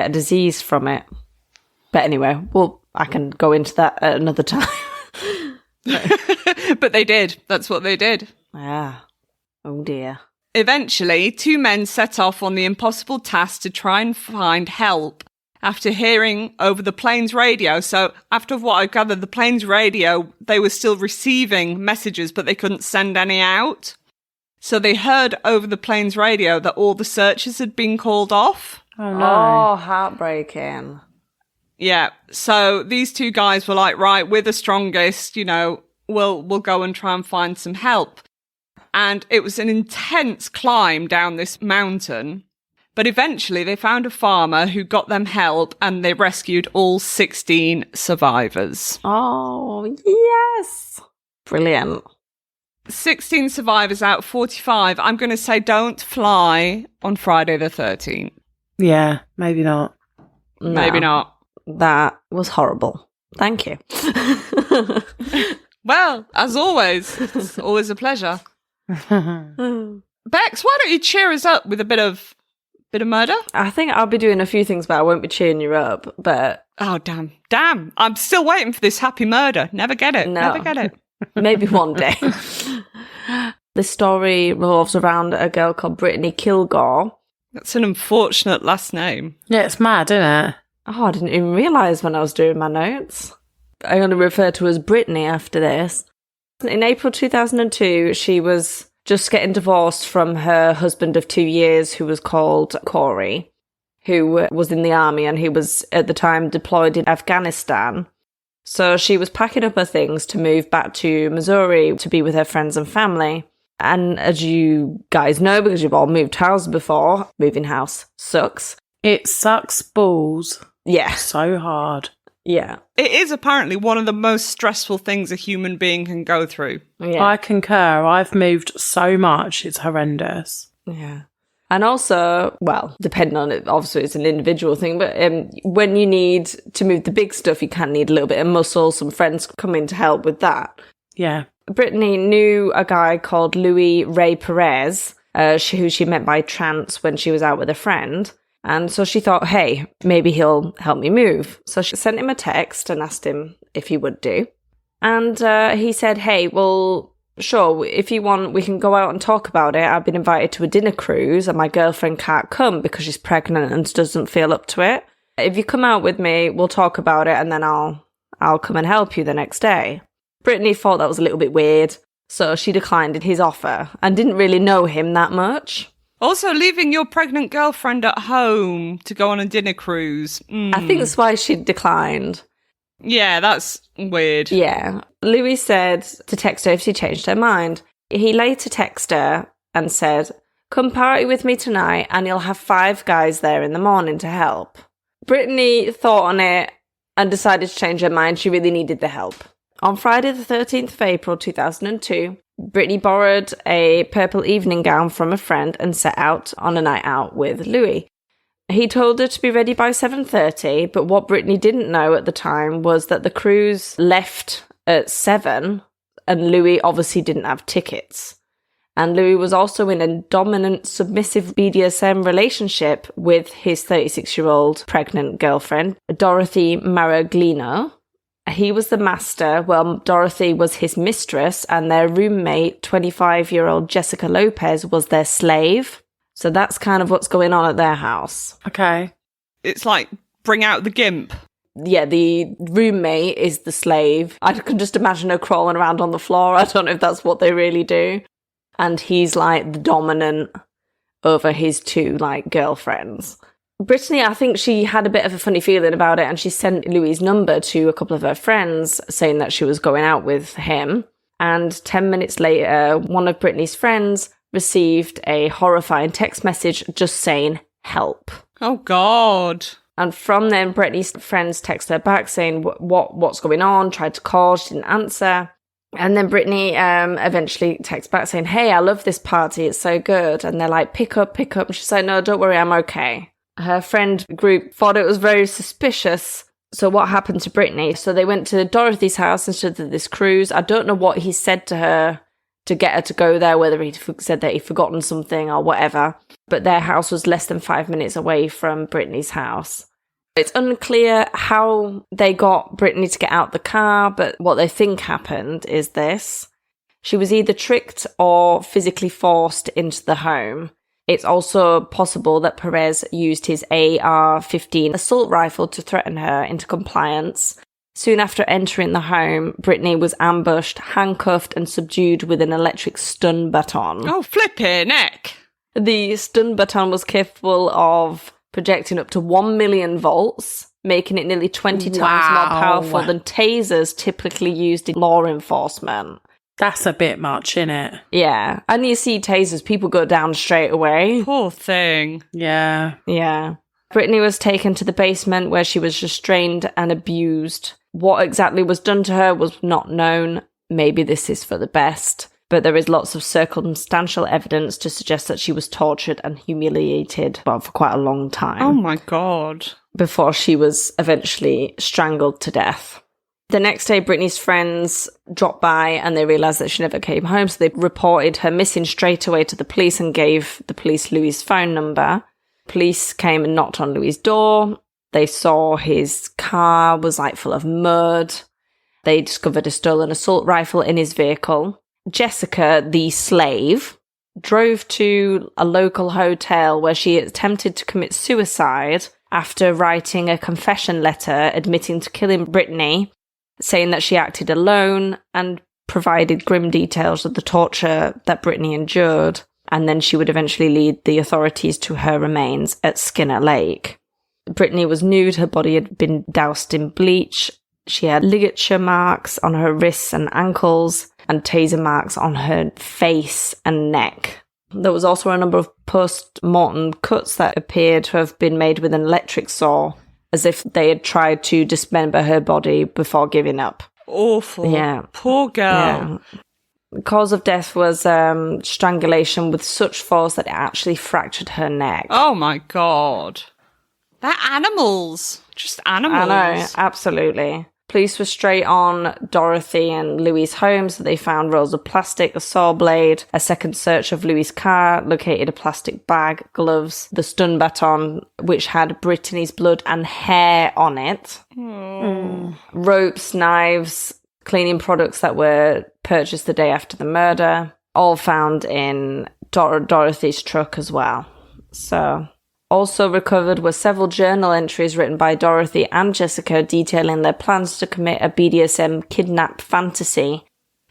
disease from it. But anyway, I can go into that at another time. But they did. That's what they did. Ah. Oh dear. Eventually, 2 men set off on the impossible task to try and find help after hearing over the plane's radio. So after what I gathered, the plane's radio, they were still receiving messages, but they couldn't send any out. So they heard over the plane's radio that all the searches had been called off. Oh, no. Oh, heartbreaking. Yeah. So these 2 guys were like, right, we're the strongest, we'll go and try and find some help. And it was an intense climb down this mountain. But eventually they found a farmer who got them help and they rescued all 16 survivors. Oh, yes. Brilliant. 16 survivors out of 45. I'm going to say don't fly on Friday the 13th. Yeah, maybe not. No, Maybe not. That was horrible. Thank you. Well, as always, it's always a pleasure. Bex, why don't you cheer us up with a bit of murder? I think I'll be doing a few things, but I won't be cheering you up. But oh, damn! I'm still waiting for this happy murder. Never get it. No. Never get it. Maybe one day. The story revolves around a girl called Brittany Kilgore. That's an unfortunate last name. Yeah, it's mad, isn't it? Oh, I didn't even realise when I was doing my notes. I only refer to her as Brittany after this. In April 2002, she was just getting divorced from her husband of 2 years, who was called Corey, who was in the army and he was at the time deployed in Afghanistan. So she was packing up her things to move back to Missouri to be with her friends and family. And as you guys know, because you've all moved houses before, moving house sucks. It sucks balls. Yeah. So hard. Yeah. It is apparently one of the most stressful things a human being can go through. Yeah. I concur. I've moved so much. It's horrendous. Yeah. And also, well, depending on it, obviously it's an individual thing, but when you need to move the big stuff, you can need a little bit of muscle. Some friends come in to help with that. Yeah. Brittany knew a guy called Louis Ray Perez, who she met by chance when she was out with a friend. And so she thought, hey, maybe he'll help me move. So she sent him a text and asked him if he would do. And he said, hey, well, sure, if you want, we can go out and talk about it. I've been invited to a dinner cruise and my girlfriend can't come because she's pregnant and doesn't feel up to it. If you come out with me, we'll talk about it and then I'll come and help you the next day. Brittany thought that was a little bit weird, so she declined his offer and didn't really know him that much. Also, leaving your pregnant girlfriend at home to go on a dinner cruise. I think that's why she declined. Yeah, that's weird. Yeah. Louis said to text her if she changed her mind. He later texted her and said, come party with me tonight and you'll have 5 guys there in the morning to help. Brittany thought on it and decided to change her mind. She really needed the help. On Friday the 13th of April 2002, Brittany borrowed a purple evening gown from a friend and set out on a night out with Louis. He told her to be ready by 7:30, but what Brittany didn't know at the time was that the cruise left at 7, and Louis obviously didn't have tickets. And Louis was also in a dominant, submissive BDSM relationship with his 36-year-old pregnant girlfriend, Dorothy Maraglino. He was the master, while Dorothy was his mistress, and their roommate, 25-year-old Jessica Lopez, was their slave. So that's kind of what's going on at their house. Okay. It's like, bring out the gimp. Yeah, the roommate is the slave. I can just imagine her crawling around on the floor. I don't know if that's what they really do. And he's like the dominant over his 2 like girlfriends. Brittany, I think she had a bit of a funny feeling about it, and she sent Louis' number to a couple of her friends saying that she was going out with him. And 10 minutes later, one of Brittany's friends received a horrifying text message just saying, help. Oh, God. And from then, Brittany's friends texted her back saying, what's going on? Tried to call, she didn't answer. And then Brittany eventually texts back saying, hey, I love this party, it's so good. And they're like, pick up. And she's like, no, don't worry, I'm okay. Her friend group thought it was very suspicious. So what happened to Brittany? So they went to Dorothy's house instead of this cruise. I don't know what he said to her to get her to go there, whether he said that he'd forgotten something or whatever. But their house was less than 5 minutes away from Brittany's house. It's unclear how they got Brittany to get out the car, but what they think happened is this. She was either tricked or physically forced into the home. It's also possible that Perez used his AR-15 assault rifle to threaten her into compliance. Soon after entering the home, Brittany was ambushed, handcuffed, and subdued with an electric stun baton. Oh, flippin' heck! The stun baton was capable of projecting up to 1 million volts, making it nearly 20 times more powerful than tasers typically used in law enforcement. That's a bit much, innit? Yeah. And you see tasers, people go down straight away. Poor thing. Yeah. Yeah. Brittany was taken to the basement where she was restrained and abused. What exactly was done to her was not known. Maybe this is for the best. But there is lots of circumstantial evidence to suggest that she was tortured and humiliated for quite a long time. Oh my God. Before she was eventually strangled to death. The next day, Brittany's friends dropped by and they realised that she never came home. So they reported her missing straight away to the police and gave the police Louis' phone number. Police came and knocked on Louis' door. They saw his car was like full of mud. They discovered a stolen assault rifle in his vehicle. Jessica, the slave, drove to a local hotel where she attempted to commit suicide after writing a confession letter admitting to killing Brittany, saying that she acted alone and provided grim details of the torture that Brittany endured. And then she would eventually lead the authorities to her remains at Skinner Lake. Brittany was nude, her body had been doused in bleach. She had ligature marks on her wrists and ankles, and taser marks on her face and neck. There was also a number of post-mortem cuts that appeared to have been made with an electric saw, as if they had tried to dismember her body before giving up. Awful. Yeah. Poor girl. Yeah. The cause of death was strangulation with such force that it actually fractured her neck. Oh my God. They're animals. Just animals. I know, absolutely. Police were straight on Dorothy and Louis' home, so they found rolls of plastic, a saw blade. A second search of Louis' car located a plastic bag, gloves, the stun baton, which had Brittany's blood and hair on it. Ropes, knives, cleaning products that were purchased the day after the murder, all found in Dorothy's truck as well. So, also recovered were several journal entries written by Dorothy and Jessica detailing their plans to commit a BDSM kidnap fantasy.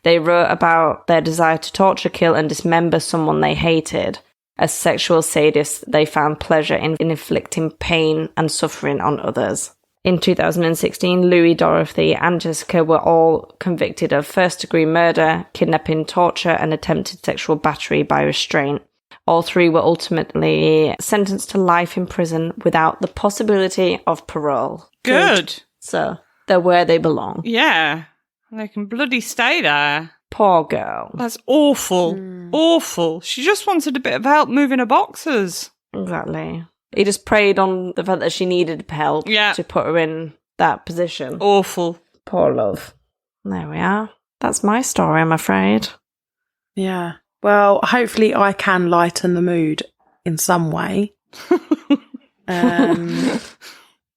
They wrote about their desire to torture, kill, and dismember someone they hated. As sexual sadists, they found pleasure in inflicting pain and suffering on others. In 2016, Louis, Dorothy, and Jessica were all convicted of first-degree murder, kidnapping, torture, and attempted sexual battery by restraint. All three were ultimately sentenced to life in prison without the possibility of parole. Good. So, they're where they belong. Yeah. And they can bloody stay there. Poor girl. That's awful. Awful. She just wanted a bit of help moving her boxes. Exactly. He just preyed on the fact that she needed help to put her in that position. Awful. Poor love. There we are. That's my story, I'm afraid. Yeah. Well, hopefully I can lighten the mood in some way. In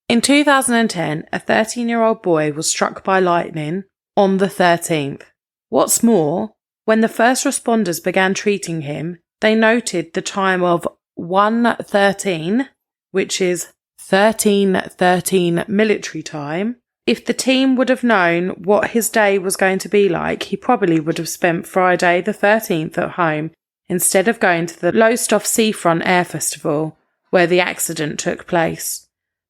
2010, a 13-year-old boy was struck by lightning on the 13th. What's more, when the first responders began treating him, they noted the time of 1:13, which is 13:13 military time. If the team would have known what his day was going to be like, he probably would have spent Friday the 13th at home instead of going to the Lowestoft Seafront Air Festival where the accident took place.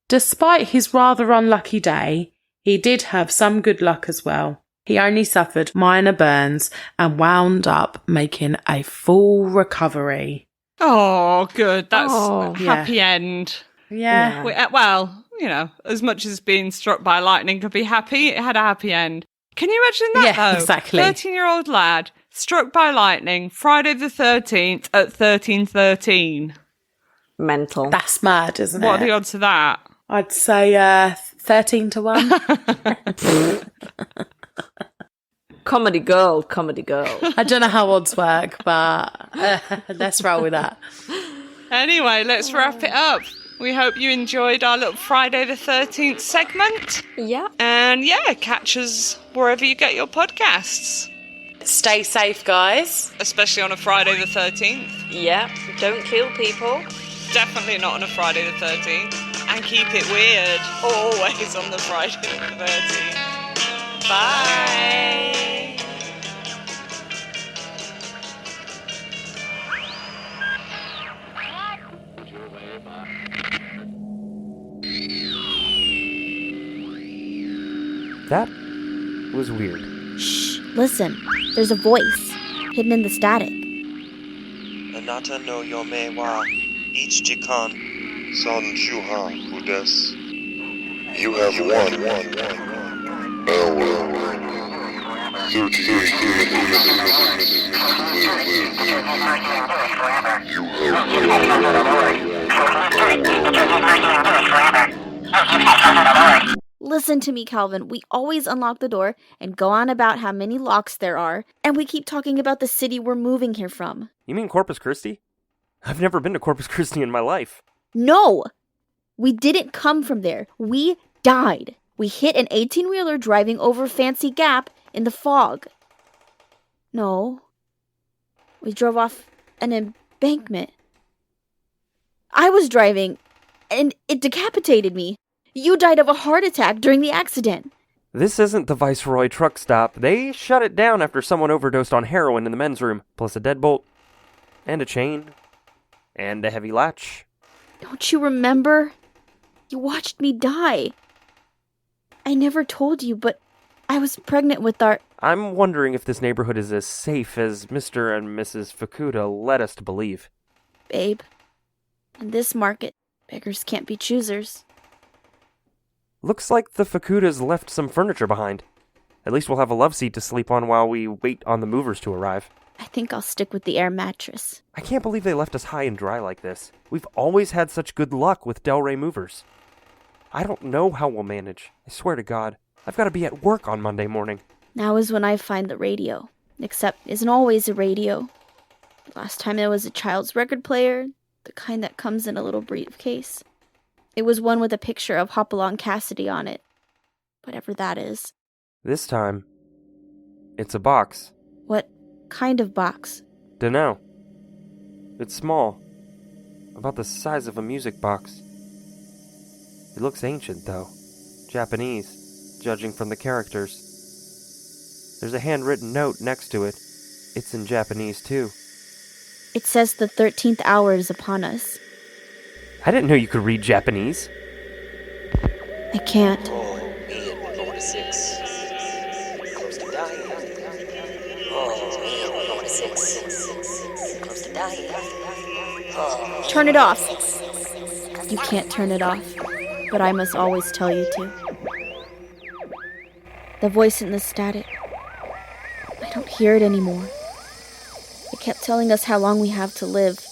Despite his rather unlucky day, he did have some good luck as well. He only suffered minor burns and wound up making a full recovery. Oh, good. That's a happy end. Yeah. Well, you know, as much as being struck by lightning could be happy, it had a happy end. Can you imagine that, though? Exactly. 13-year-old lad, struck by lightning, Friday the 13th at 13:13. Mental. That's mad, isn't it? What are the odds of that? I'd say 13 to 1. Comedy girl. I don't know how odds work, but let's roll with that. Anyway, let's wrap it up. We hope you enjoyed our little Friday the 13th segment. Yeah. And catch us wherever you get your podcasts. Stay safe, guys. Especially on a Friday the 13th. Yeah, don't kill people. Definitely not on a Friday the 13th. And keep it weird. Always on the Friday the 13th. Bye. That was weird. Shh. Listen, there's a voice hidden in the static. Anata no yome wa ichikan Son Shuha Udes. You have won 1 hour. 38 minutes to live. You have Listen to me, Calvin. We always unlock the door and go on about how many locks there are, and we keep talking about the city we're moving here from. You mean Corpus Christi? I've never been to Corpus Christi in my life. No! We didn't come from there. We died. We hit an 18-wheeler driving over Fancy Gap in the fog. No. We drove off an embankment. I was driving, and it decapitated me. You died of a heart attack during the accident. This isn't the Viceroy truck stop. They shut it down after someone overdosed on heroin in the men's room, plus a deadbolt, and a chain, and a heavy latch. Don't you remember? You watched me die. I never told you, but I was pregnant with our... I'm wondering if this neighborhood is as safe as Mr. and Mrs. Fukuda led us to believe. Babe, in this market, beggars can't be choosers. Looks like the Fukudas left some furniture behind. At least we'll have a love seat to sleep on while we wait on the movers to arrive. I think I'll stick with the air mattress. I can't believe they left us high and dry like this. We've always had such good luck with Del Rey movers. I don't know how we'll manage. I swear to God. I've got to be at work on Monday morning. Now is when I find the radio. Except it isn't always a radio. Last time it was a child's record player, the kind that comes in a little briefcase. It was one with a picture of Hopalong Cassidy on it. Whatever that is. This time, it's a box. What kind of box? Dunno. It's small. About the size of a music box. It looks ancient, though. Japanese, judging from the characters. There's a handwritten note next to it. It's in Japanese, too. It says the 13th hour is upon us. I didn't know you could read Japanese. I can't. Oh, me and 46. Close to dying. Oh, me and 46. Close to dying. Oh. Turn it off. You can't turn it off, but I must always tell you to. The voice in the static. I don't hear it anymore. It kept telling us how long we have to live.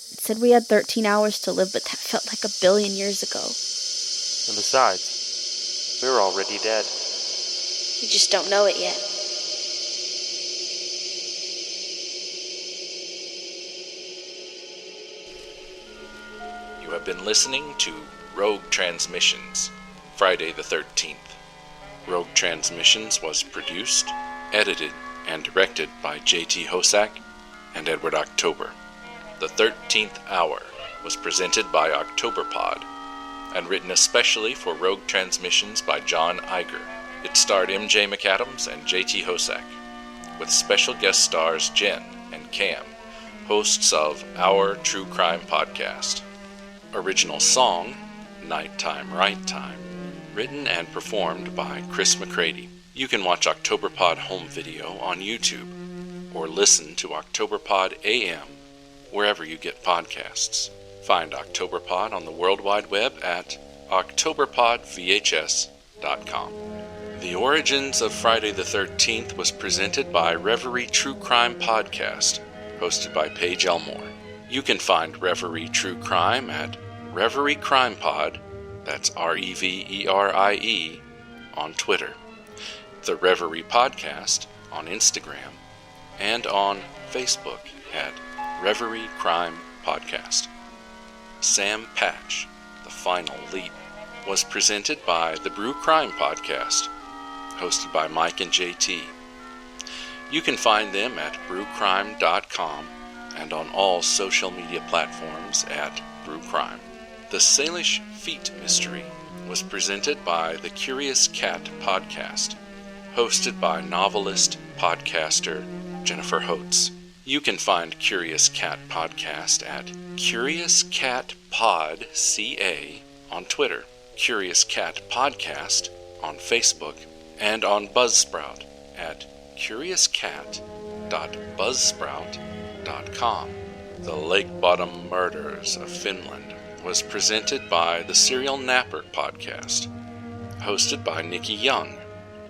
It said we had 13 hours to live, but that felt like 1 billion years ago. And besides, we're already dead. We just don't know it yet. You have been listening to Rogue Transmissions, Friday the 13th. Rogue Transmissions was produced, edited, and directed by J.T. Hosack and Edward October. The 13th Hour was presented by Octoberpod and written especially for Rogue Transmissions by John Iger. It starred M.J. McAdams and J.T. Hosack, with special guest stars Jen and Cam, hosts of Our True Crime Podcast. Original song, Nighttime Right Time, written and performed by Chris McCready. You can watch Octoberpod home video on YouTube, or listen to Octoberpod AM wherever you get podcasts. Find Octoberpod on the World Wide Web at octoberpodvhs.com. The Origins of Friday the 13th was presented by Reverie True Crime Podcast, hosted by Paige Elmore. You can find Reverie True Crime at Reverie Crime Pod, that's Reverie, on Twitter, the Reverie Podcast on Instagram, and on Facebook at Reverie Crime Podcast. Sam Patch, The Final Leap, was presented by the Brew Crime Podcast, hosted by Mike and JT. You can find them at brewcrime.com and on all social media platforms at Brew Crime. The Salish Feet Mystery was presented by the Curious Cat Podcast, hosted by novelist, podcaster Jennifer Holtz. You can find Curious Cat Podcast at Curious Cat Pod CA on Twitter, Curious Cat Podcast on Facebook, and on Buzzsprout at curiouscat.buzzsprout.com. The Lake Bottom Murders of Finland was presented by the Serial Napper Podcast, hosted by Nikki Young.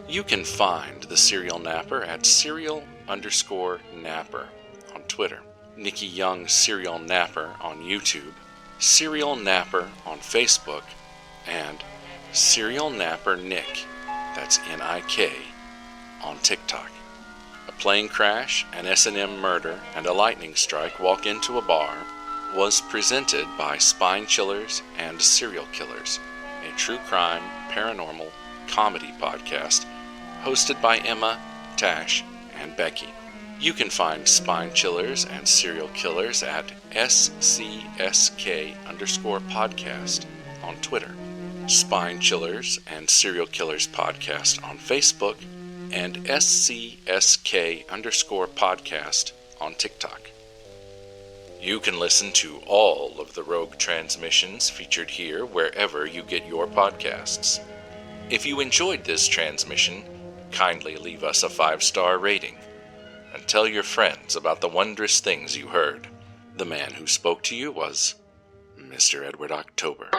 You can find the Serial Napper at serial_napper on Twitter, Nikki Young Serial Napper on YouTube, Serial Napper on Facebook, and Serial Napper Nick, that's N-I-K, on TikTok. A plane crash, an S&M murder, and a lightning strike walk into a bar was presented by Spine Chillers and Serial Killers, a true crime, paranormal, comedy podcast hosted by Emma, Tash, and Becky. You can find Spine Chillers and Serial Killers at SCSK_podcast on Twitter, Spine Chillers and Serial Killers Podcast on Facebook, and SCSK_podcast on TikTok. You can listen to all of the Rogue transmissions featured here wherever you get your podcasts. If you enjoyed this transmission, kindly leave us a 5-star rating. And tell your friends about the wondrous things you heard. The man who spoke to you was Mr. Edward October.